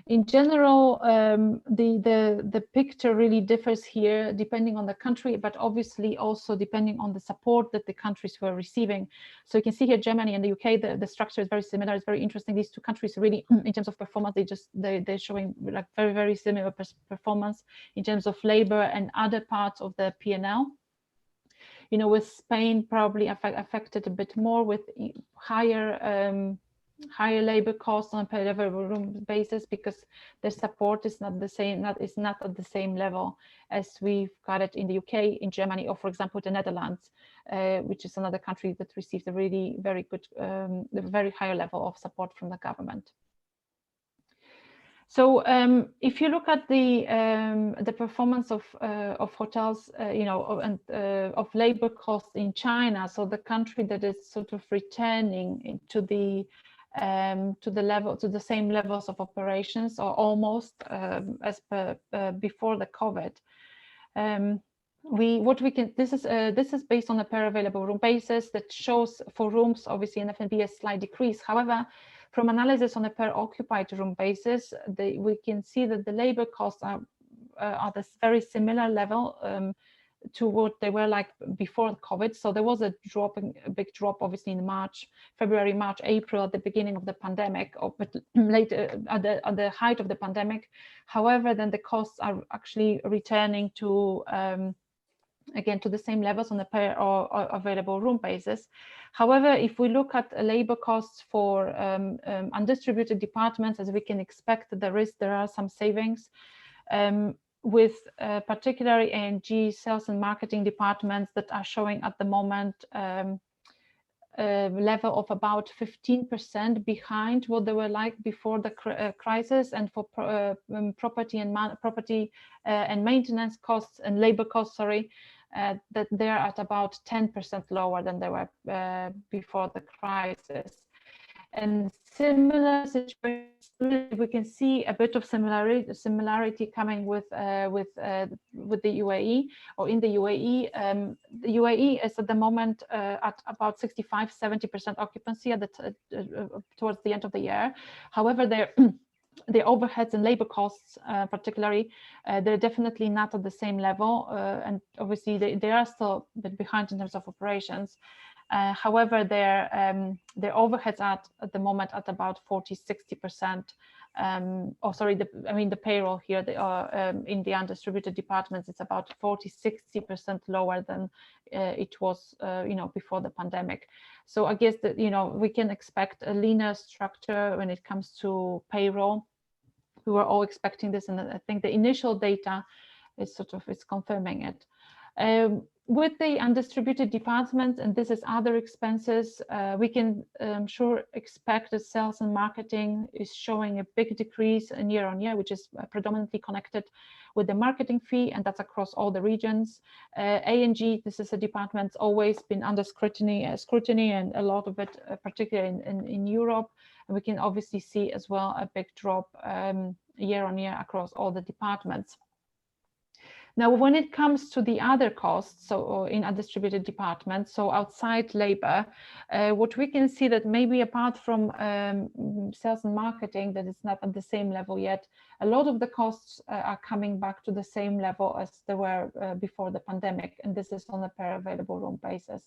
In general, the picture really differs here depending on the country, but obviously also depending on the support that the countries were receiving. So you can see here Germany and the UK, the structure is very similar. It's very interesting. These two countries really, in terms of performance, they're showing like very, very similar performance in terms of labor and other parts of the P&L. With Spain probably affected a bit more with higher labor costs on a per available room basis, because the support is not the same, is not at the same level as we've got it in the UK, in Germany, or for example the Netherlands, which is another country that received a really very good, very high level of support from the government. So if you look at the performance of hotels, and of labor costs in China, so the country that is sort of returning to the same levels of operations, or almost as per before the COVID. This is based on a per available room basis that shows for rooms, obviously in F&B, a slight decrease. However, from analysis on a per occupied room basis, we can see that the labor costs are this very similar level to what they were like before COVID. So there was a big drop, obviously in February, March, April, at the beginning of the pandemic, but later at the height of the pandemic. However, then the costs are actually returning to again to the same levels on a per or available room basis. However, if we look at labor costs for undistributed departments, as we can expect, there are some savings with particularly A&G sales and marketing departments that are showing at the moment level of about 15% behind what they were like before the crisis, and for property and maintenance costs and labor costs, that they're at about 10% lower than they were before the crisis. And similar situations, we can see a bit of similarity coming with the UAE, or in the UAE. The UAE is at the moment at about 65-70% occupancy towards the end of the year. However, the overheads and labor costs, particularly, they're definitely not at the same level, and obviously they are still a bit behind in terms of operations. However, their overheads are at the moment at about 40-60%. The payroll here, they are in the undistributed departments, it's about 40-60% lower than it was before the pandemic. So I guess that we can expect a leaner structure when it comes to payroll. We were all expecting this, and I think the initial data is confirming it. With the undistributed departments, and this is other expenses, we can sure expect that sales and marketing is showing a big decrease in year on year, which is predominantly connected with the marketing fee, and that's across all the regions. A&G, this is a department that's always been under scrutiny, and a lot of it, particularly in Europe. And we can obviously see as well a big drop year on year across all the departments. Now, when it comes to the other costs, so in undistributed departments, so outside labor, what we can see that maybe apart from sales and marketing, that is not at the same level yet, a lot of the costs are coming back to the same level as they were before the pandemic, and this is on a per available room basis.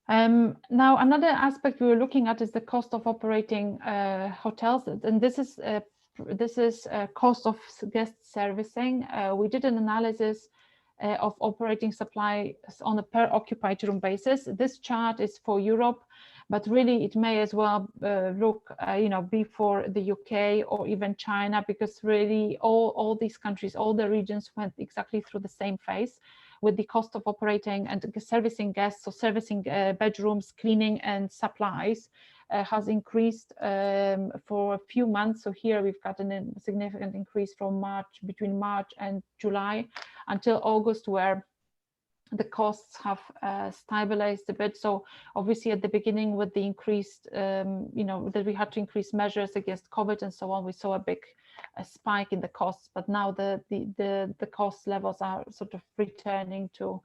Now, another aspect we were looking at is the cost of operating hotels, and this is cost of guest servicing. We did an analysis of operating supply on a per occupied room basis. This chart is for Europe, but really it may as well look, be for the UK or even China, because really all these countries, all the regions went exactly through the same phase with the cost of operating and servicing guests, so servicing bedrooms, cleaning and supplies. Has increased for a few months. So here we've got a significant increase from between March and July until August, where the costs have stabilized a bit. So obviously at the beginning with the increased, that we had to increase measures against COVID and so on, we saw a big spike in the costs, but now the cost levels are sort of returning to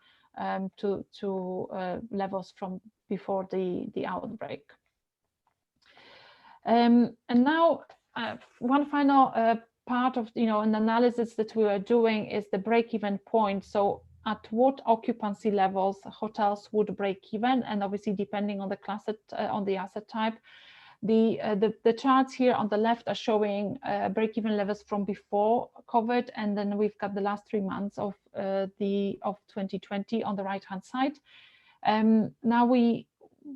levels from before the outbreak. And now one final part of an analysis that we are doing is the break-even point. So at what occupancy levels hotels would break even, and obviously depending on the class on the asset type. The charts here on the left are showing break-even levels from before COVID, and then we've got the last 3 months of 2020 on the right-hand side. Now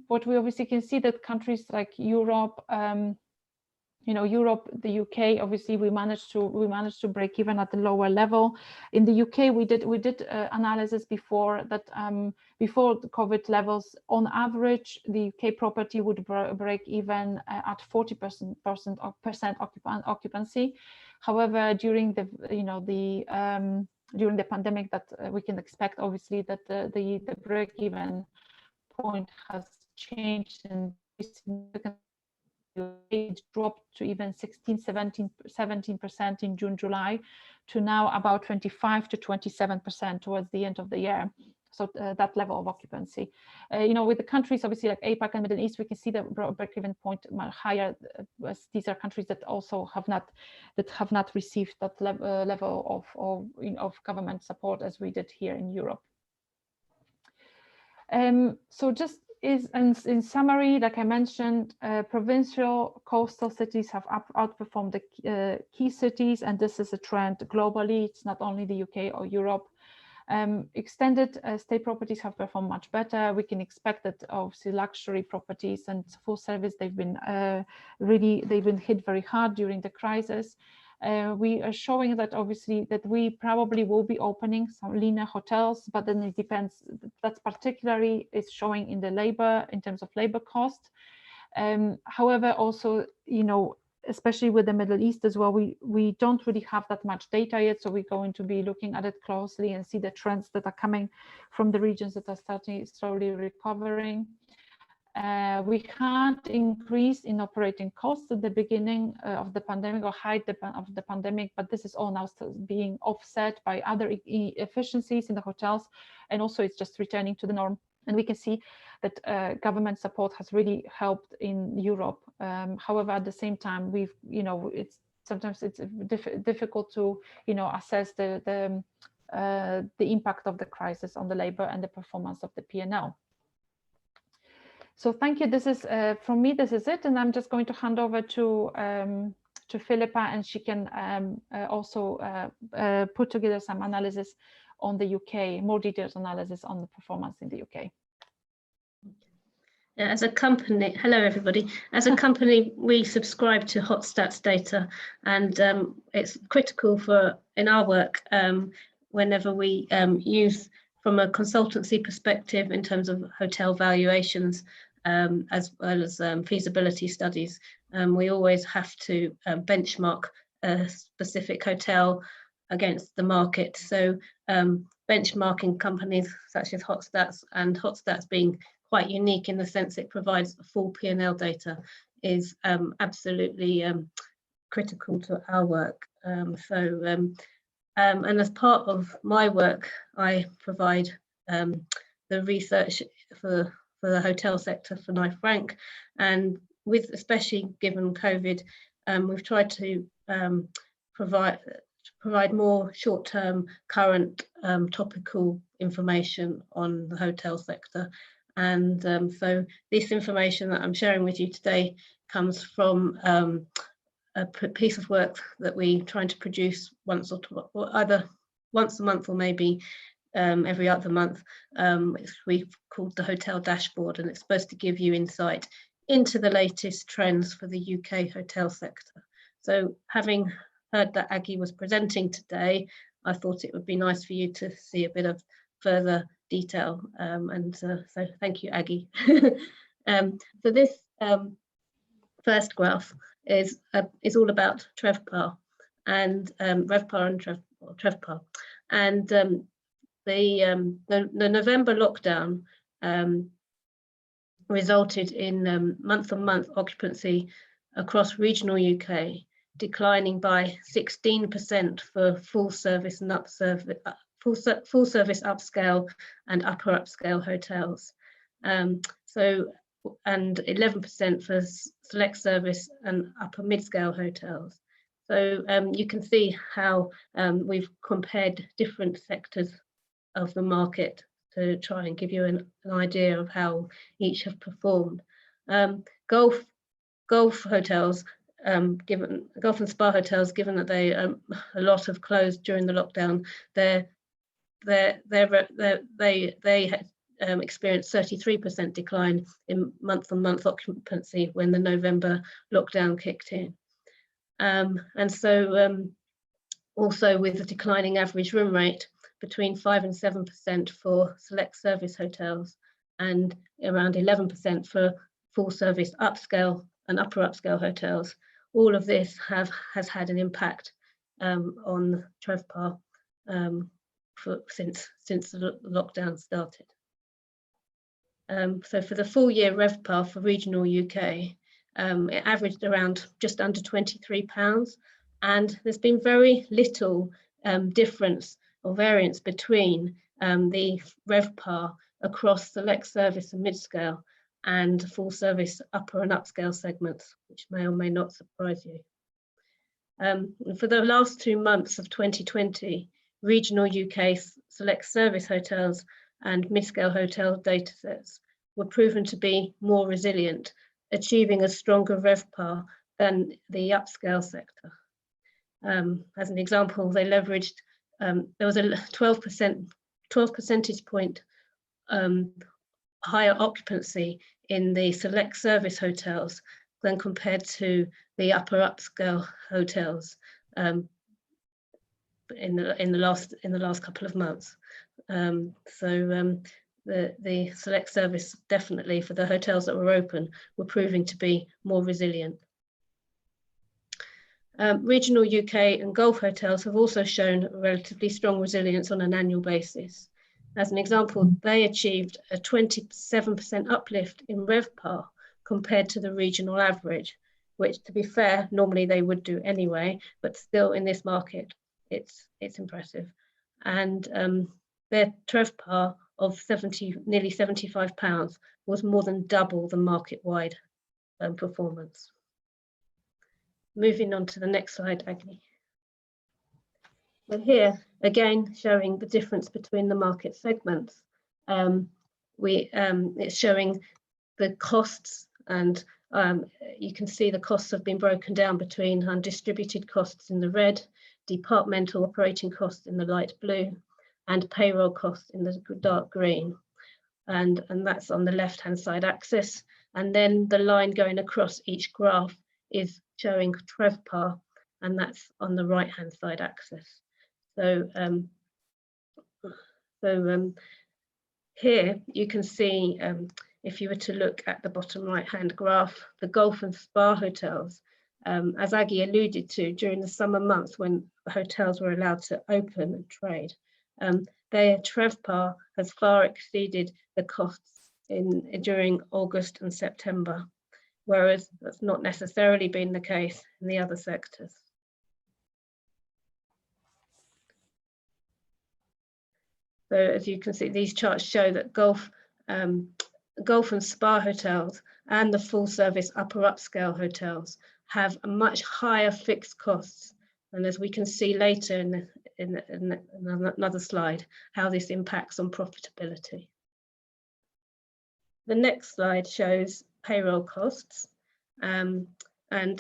what we obviously can see that countries like Europe, you know, Europe, the UK, obviously we managed to break even at the lower level. In the UK, we did analysis before that, before the COVID levels. On average, the UK property would break even at 40% occupancy. However, during the during the pandemic, that we can expect obviously that the break even point has changed and significantly. It dropped to even 17% in June, July, to now about 25 to 27% towards the end of the year. So that level of occupancy, you know, with the countries obviously like APAC and Middle East, we can see the break-even point much higher. As these are countries that also have not received that level of government support as we did here in Europe. So just in summary, like I mentioned, provincial coastal cities have outperformed the key cities, and this is a trend globally. It's not only the UK or Europe. Extended stay properties have performed much better. We can expect that obviously luxury properties and full service, they've been hit very hard during the crisis. We are showing that obviously that we probably will be opening some leaner hotels, but then it depends. That's particularly is showing in the labor, in terms of labor cost. However, also, you know, especially with the Middle East as well, we don't really have that much data yet, so we're going to be looking at it closely and see the trends that are coming from the regions that are slowly recovering. We had increase in operating costs at the beginning of the pandemic, or height of the pandemic, but this is all now still being offset by other efficiencies in the hotels, and also it's just returning to the norm. And we can see that government support has really helped in Europe. However, at the same time, we've, you know, sometimes it's difficult to, you know, assess the impact of the crisis on the labor and the performance of the P&L. So thank you. This is from me. This is it, and I'm just going to hand over to Philippa, and she can also put together some analysis on the UK, more detailed analysis on the performance in the UK. As a company, hello everybody. As a company, we subscribe to Hotstats data, and it's critical for in our work whenever we use from a consultancy perspective in terms of hotel valuations, as well as feasibility studies. We always have to benchmark a specific hotel against the market. So benchmarking companies such as Hotstats, and Hotstats being quite unique in the sense it provides full P&L data, is absolutely critical to our work. And as part of my work, I provide the research for the hotel sector for Knight Frank, and with, especially given COVID, we've tried to provide more short-term, current, topical information on the hotel sector. And so this information that I'm sharing with you today comes from a piece of work that we're trying to produce once or twice, or either once a month or maybe every other month. We've called the Hotel Dashboard, and it's supposed to give you insight into the latest trends for the UK hotel sector. So having heard that Aggie was presenting today, I thought it would be nice for you to see a bit of further detail, so thank you, Aggie. So this first graph is all about TRevPAR and RevPAR and TRevPAR, and the November lockdown resulted in month-on-month occupancy across regional UK declining by 16% for full service and full service upscale and upper upscale hotels. And 11% for select service and upper mid-scale hotels. So you can see how we've compared different sectors of the market to try and give you an idea of how each have performed. Golf hotels, given golf and spa hotels, given that they a lot have closed during the lockdown, they had experienced 33% decline in month-on-month occupancy when the November lockdown kicked in. And so also with a declining average room rate between 5 and 7% for select service hotels and around 11% for full service upscale and upper upscale hotels. All of this has had an impact on TrevPAR since the lockdown started. So for the full year RevPAR for regional UK, it averaged around just under £23, and there's been very little difference or variance between the RevPAR across select service and mid-scale and full service upper and upscale segments, which may or may not surprise you. For the last 2 months of 2020, regional UK select service hotels and mid-scale hotel datasets were proven to be more resilient, achieving a stronger RevPAR than the upscale sector. As an example, they leveraged, there was a 12 percentage point higher occupancy in the select service hotels than compared to the upper upscale hotels in the last couple of months. The select service, definitely for the hotels that were open, were proving to be more resilient. Regional UK and Gulf hotels have also shown relatively strong resilience on an annual basis. As an example, they achieved a 27% uplift in RevPAR compared to the regional average, which, to be fair, normally they would do anyway, but still in this market, it's impressive. And their TrevPAR of nearly £75 was more than double the market-wide performance. Moving on to the next slide, Agni. Well, here, again, showing the difference between the market segments. It's showing the costs, and you can see the costs have been broken down between undistributed costs in the red, departmental operating costs in the light blue, and payroll costs in the dark green. And that's on the left-hand side axis. And then the line going across each graph is showing TrevPAR, and that's on the right-hand side axis. So, here you can see, if you were to look at the bottom right-hand graph, the golf and spa hotels, as Aggie alluded to, during the summer months when hotels were allowed to open and trade, their TrevPAR has far exceeded the costs during August and September, whereas that's not necessarily been the case in the other sectors. So as you can see, these charts show that golf and spa hotels and the full service upper upscale hotels have a much higher fixed costs. And as we can see later in another slide, how this impacts on profitability. The next slide shows payroll costs. And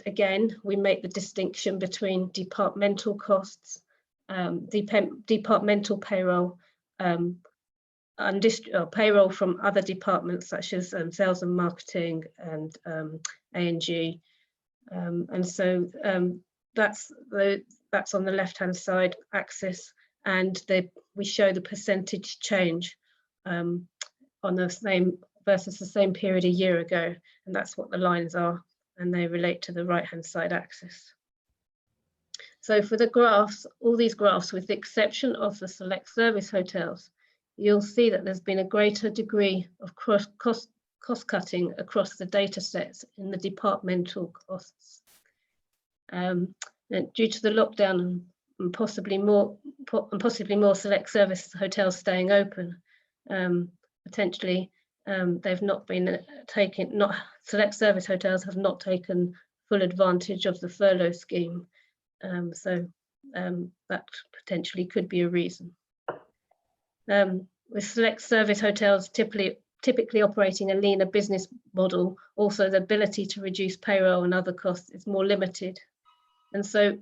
again, we make the distinction between departmental costs, departmental payroll, payroll from other departments such as sales and marketing and A&G. And so that's on the left-hand side axis, and we show the percentage change on the same versus the same period a year ago, and that's what the lines are, and they relate to the right-hand side axis. So for the graphs, all these graphs, with the exception of the select service hotels, you'll see that there's been a greater degree of cost cutting across the data sets in the departmental costs. And due to the lockdown and possibly more select service hotels staying open, potentially they've not been select service hotels have not taken full advantage of the furlough scheme. So that potentially could be a reason. With select service hotels typically operating a leaner business model, also the ability to reduce payroll and other costs is more limited. And so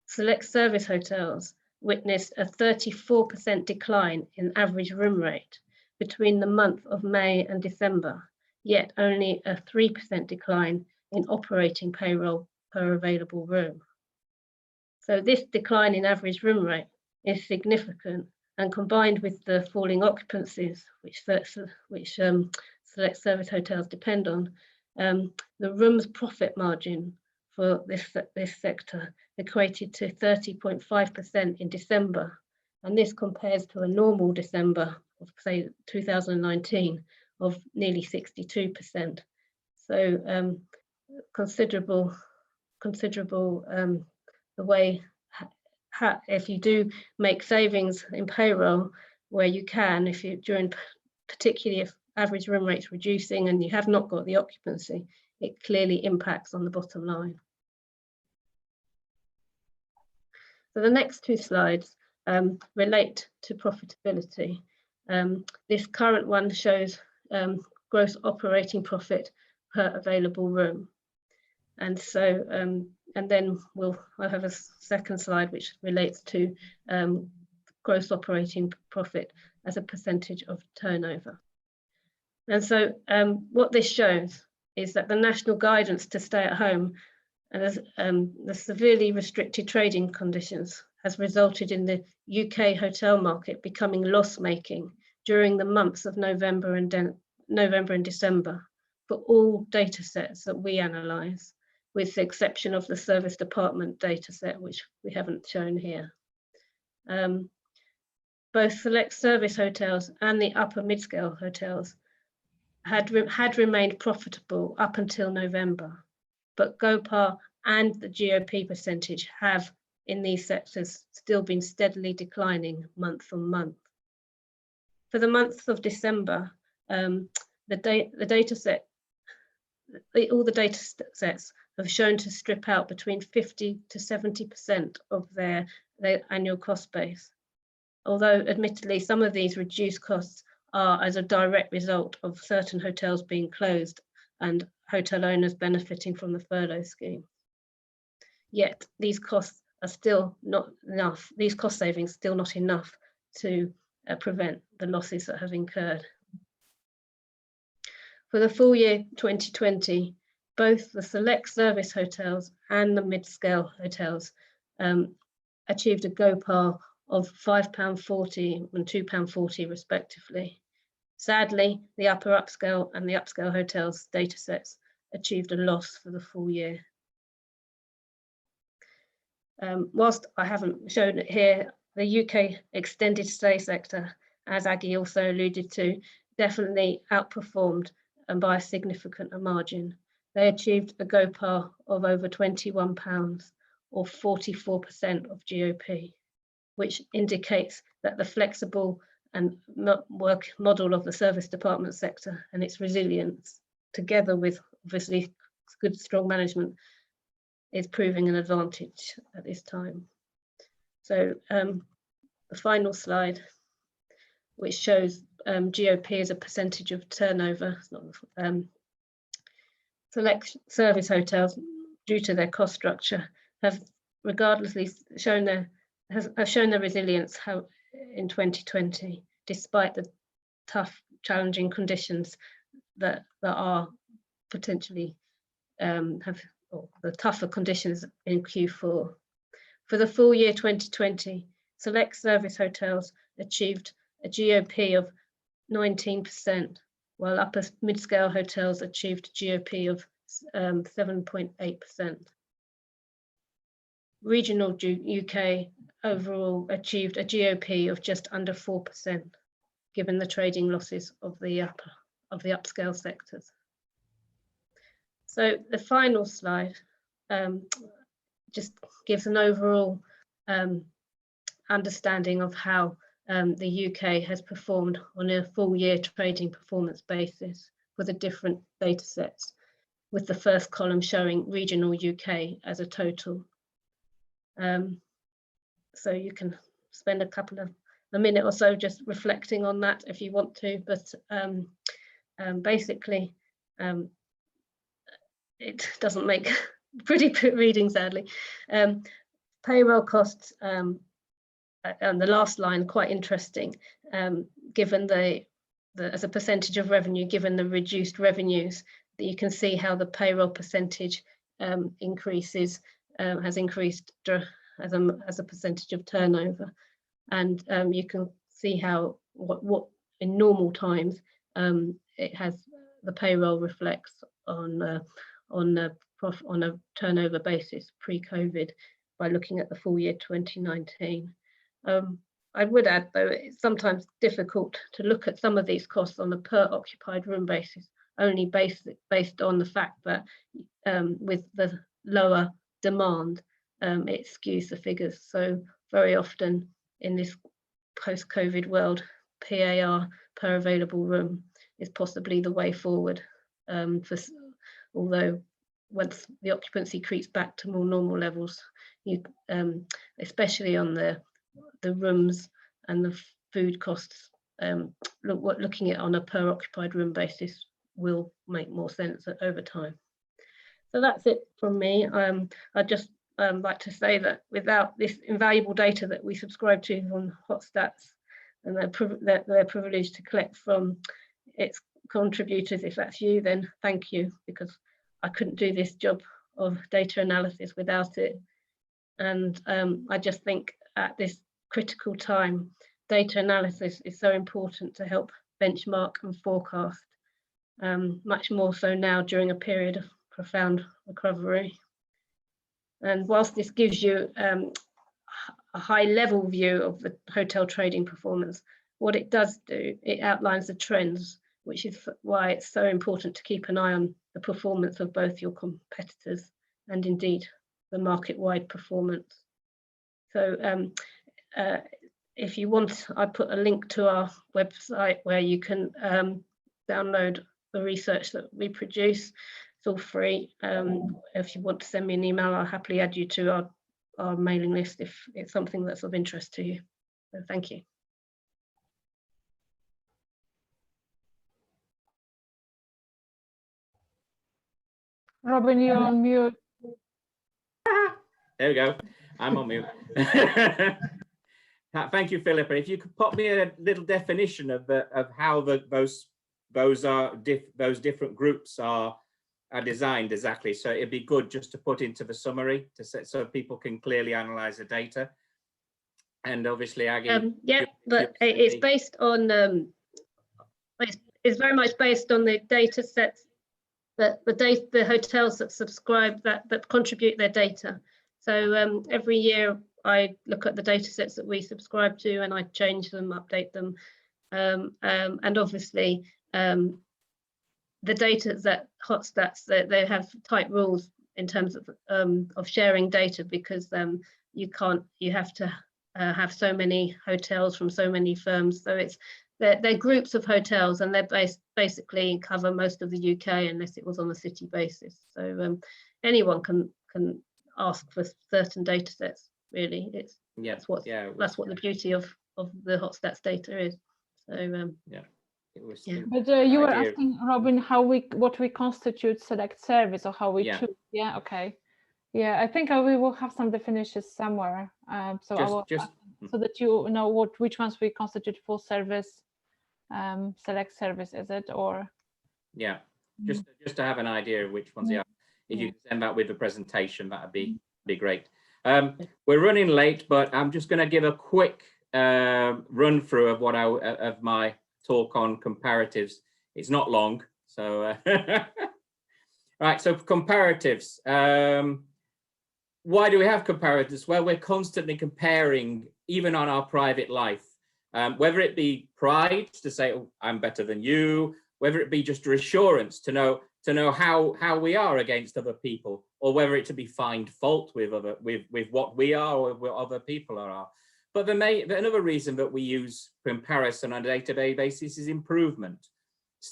select service hotels witnessed a 34% decline in average room rate between the month of May and December, yet only a 3% decline in operating payroll per available room. So this decline in average room rate is significant, and combined with the falling occupancies, which select service hotels depend on, the room's profit margin for this sector equated to 30.5% in December, and this compares to a normal December of, say, 2019 of nearly 62%. So considerable the way, if you do make savings in payroll where you can, if you particularly if average room rates reducing and you have not got the occupancy, it clearly impacts on the bottom line. So the next two slides relate to profitability. This current one shows gross operating profit per available room. And so, and then I'll have a second slide which relates to gross operating profit as a percentage of turnover. And so what this shows is that the national guidance to stay at home and the severely restricted trading conditions has resulted in the UK hotel market becoming loss-making during the months of November and December for all data sets that we analyse, with the exception of the service department data set, which we haven't shown here. Both select service hotels and the upper mid-scale hotels had remained profitable up until November, but GOPAR and the GOP percentage have in these sectors still been steadily declining month on month. For the month of December, all the data sets have shown to strip out between 50 to 70% of their annual cost base. Although admittedly, some of these reduced costs are as a direct result of certain hotels being closed and hotel owners benefiting from the furlough scheme. Yet these costs are still not enough, these cost savings still not enough to prevent the losses that have incurred. For the full year 2020, both the select service hotels and the mid-scale hotels achieved a GOPAR of £5.40 and £2.40 respectively. Sadly, the upper upscale and the upscale hotels datasets achieved a loss for the full year. Whilst I haven't shown it here, the UK extended stay sector, as Aggie also alluded to, definitely outperformed and by a significant margin. They achieved a GOPAR of over £21 or 44% of GOP, which indicates that the flexible and work model of the service department sector and its resilience, together with obviously good, strong management, is proving an advantage at this time. So the final slide, which shows GOP as a percentage of turnover. Select service hotels, due to their cost structure, have regardlessly shown their resilience in 2020, despite the tough, challenging conditions that are potentially the tougher conditions in Q4. For the full year 2020, select service hotels achieved a GOP of 19%, while upper mid-scale hotels achieved a GOP of 7.8%. Regional UK overall achieved a GOP of just under 4%, given the trading losses of the upscale sectors. So the final slide just gives an overall understanding of how the UK has performed on a full year trading performance basis for the different data sets, with the first column showing regional UK as a total. So you can spend a minute or so just reflecting on that if you want to, but basically it doesn't make pretty reading, sadly. Payroll costs and the last line, quite interesting, given as a percentage of revenue, given the reduced revenues, that you can see how the payroll percentage increases has increased as a percentage of turnover, and you can see how what in normal times it has the payroll reflects on a turnover basis pre-COVID by looking at the full year 2019. I would add, though, it's sometimes difficult to look at some of these costs on a per occupied room basis, only based on the fact that with the lower demand, it skews the figures. So very often in this post-COVID world, PAR per available room is possibly the way forward. Although once the occupancy creeps back to more normal levels, you, especially on the rooms and the food costs, looking at it on a per occupied room basis will make more sense over time. So that's it from me. I'd just like to say that without this invaluable data that we subscribe to on Hotstats, and they're privileged to collect from its contributors, if that's you, then thank you, because I couldn't do this job of data analysis without it. And I just think at this critical time, data analysis is so important to help benchmark and forecast, much more so now during a period of profound recovery. And whilst this gives you a high level view of the hotel trading performance, what it does do, it outlines the trends, which is why it's so important to keep an eye on the performance of both your competitors and indeed the market-wide performance. So if you want, I put a link to our website where you can download the research that we produce. It's all free. If you want to send me an email, I'll happily add you to our mailing list if it's something that's of interest to you. So thank you. Robin, you're on mute. There we go. I'm on mute. Thank you, Philippa. If you could pop me a little definition of how those different groups are designed exactly. So it'd be good just to put into the summary so people can clearly analyze the data. And obviously, Aggie. Yeah, but it's based on it's very much based on the data sets that the hotels that subscribe that contribute their data. So every year I look at the data sets that we subscribe to and I change them, update them, and obviously the data that Hotstats, they have tight rules in terms of sharing data, because you have to have so many hotels from so many firms. So they're groups of hotels, and they're basically cover most of the UK unless it was on a city basis. So anyone can ask for certain data sets. Really, that's what the beauty of the Hotstats data is. So yeah. But you were asking, Robin, what we constitute select service, or how we choose. Yeah, okay. Yeah, I think we will have some definitions somewhere. So that you know which ones we constitute full service, select service, is it, or? Yeah, just to have an idea of which ones they are. If you can send that with the presentation, that'd be great. We're running late, but I'm just going to give a quick run through of my talk on comparatives. It's not long, so right. So comparatives. Why do we have comparatives? Well, we're constantly comparing, even on our private life, whether it be pride to say, "Oh, I'm better than you," whether it be just reassurance to know how we are against other people, or whether it to be find fault with what we are or what other people are. But another reason that we use comparison on a day-to-day basis is improvement.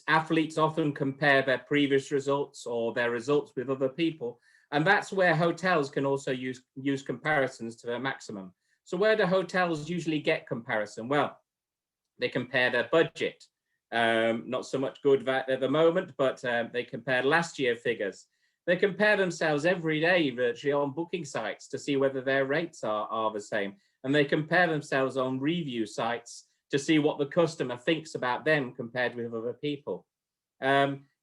Athletes often compare their previous results or their results with other people, and that's where hotels can also use comparisons to their maximum. So where do hotels usually get comparison? Well, they compare their budget. Not so much good at the moment, but they compare last year figures. They compare themselves every day virtually on booking sites to see whether their rates are the same. And they compare themselves on review sites to see what the customer thinks about them compared with other people.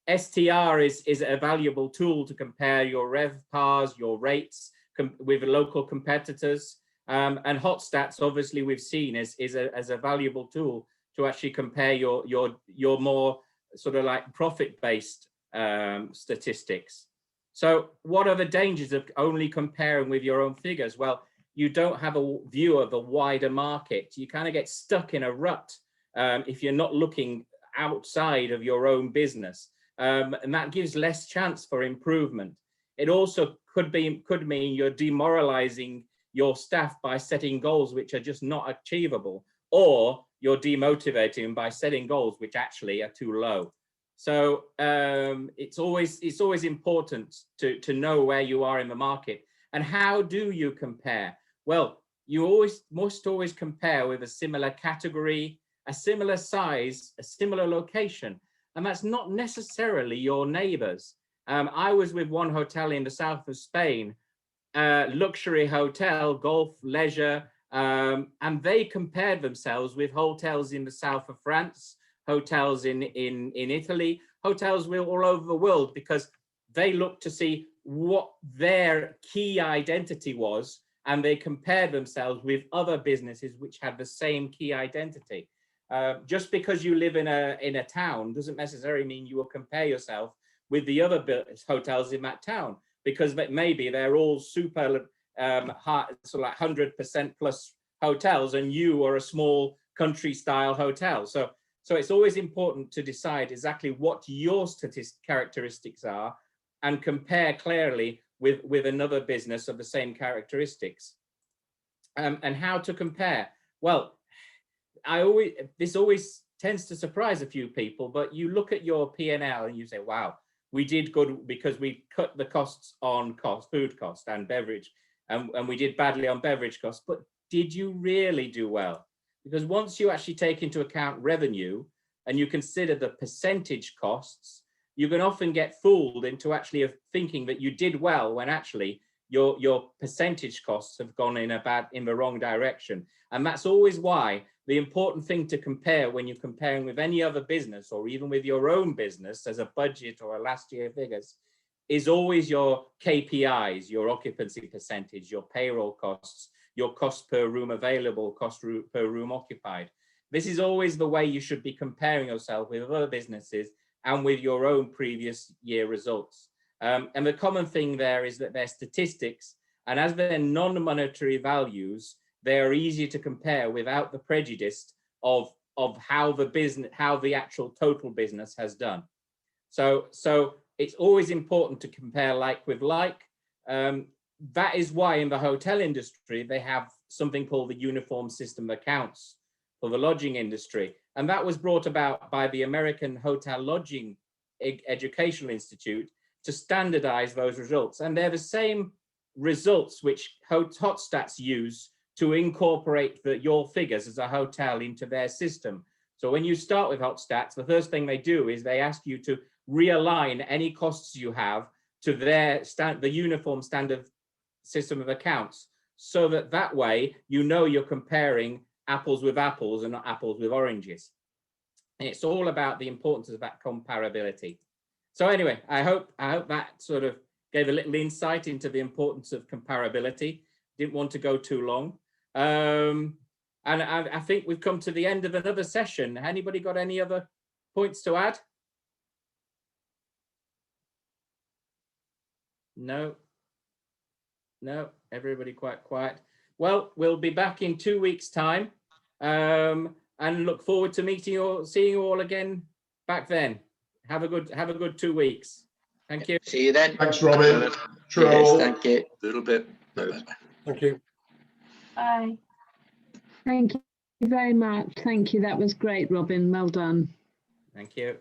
STR is a valuable tool to compare your RevPARs, your rates with local competitors. And Hotstats, obviously, we've seen as a valuable tool to actually compare your more sort of like profit-based statistics. So what are the dangers of only comparing with your own figures? Well, you don't have a view of a wider market. You kind of get stuck in a rut if you're not looking outside of your own business. And that gives less chance for improvement. It also could mean you're demoralizing your staff by setting goals which are just not achievable, or you're demotivating by setting goals which actually are too low. So it's always important to know where you are in the market. And how do you compare? Well, you must always compare with a similar category, a similar size, a similar location. And that's not necessarily your neighbors. I was with one hotel in the south of Spain, luxury hotel, golf, leisure, and they compared themselves with hotels in the south of France, hotels in Italy, hotels all over the world, because they looked to see what their key identity was, and they compared themselves with other businesses which had the same key identity. Just because you live in a town doesn't necessarily mean you will compare yourself with the other hotels in that town, because maybe they're all super high, so like 100% plus hotels, and you are a small country style hotel. So it's always important to decide exactly what your characteristics are and compare clearly with another business of the same characteristics. And how to compare? Well, this always tends to surprise a few people, but you look at your P&L and you say, wow, we did good because we cut the costs on food cost and beverage, and we did badly on beverage costs. But did you really do well? Because once you actually take into account revenue and you consider the percentage costs, you can often get fooled into actually thinking that you did well when actually your percentage costs have gone in the wrong direction. And that's always why the important thing to compare when you're comparing with any other business, or even with your own business as a budget or a last year figures, is always your KPIs, your occupancy percentage, your payroll costs, your cost per room available, cost per room occupied. This is always the way you should be comparing yourself with other businesses and with your own previous year results. And the common thing there is that they're statistics, and as they're non-monetary values, they're easy to compare without the prejudice of how the actual total business has done. So it's always important to compare like with like. That is why in the hotel industry, they have something called the Uniform System of Accounts for the lodging industry. And that was brought about by the American Hotel Lodging Educational Institute to standardize those results. And they're the same results which Hotstats use to incorporate your figures as a hotel into their system. So when you start with Hotstats, the first thing they do is they ask you to realign any costs you have to the uniform standard system of accounts, so that way you know you're comparing apples with apples and not apples with oranges. And it's all about the importance of that comparability. So anyway, I hope that sort of gave a little insight into the importance of comparability. Didn't want to go too long. And I think we've come to the end of another session. Anybody got any other points to add? No, everybody quite quiet. Well, we'll be back in 2 weeks' time, and look forward to seeing you all again back then. Have a good 2 weeks. Thank you. See you then. Thanks, Robin. Yes, thank you. A little bit. Bye-bye. Thank you. Bye. Thank you very much. Thank you. That was great, Robin. Well done. Thank you.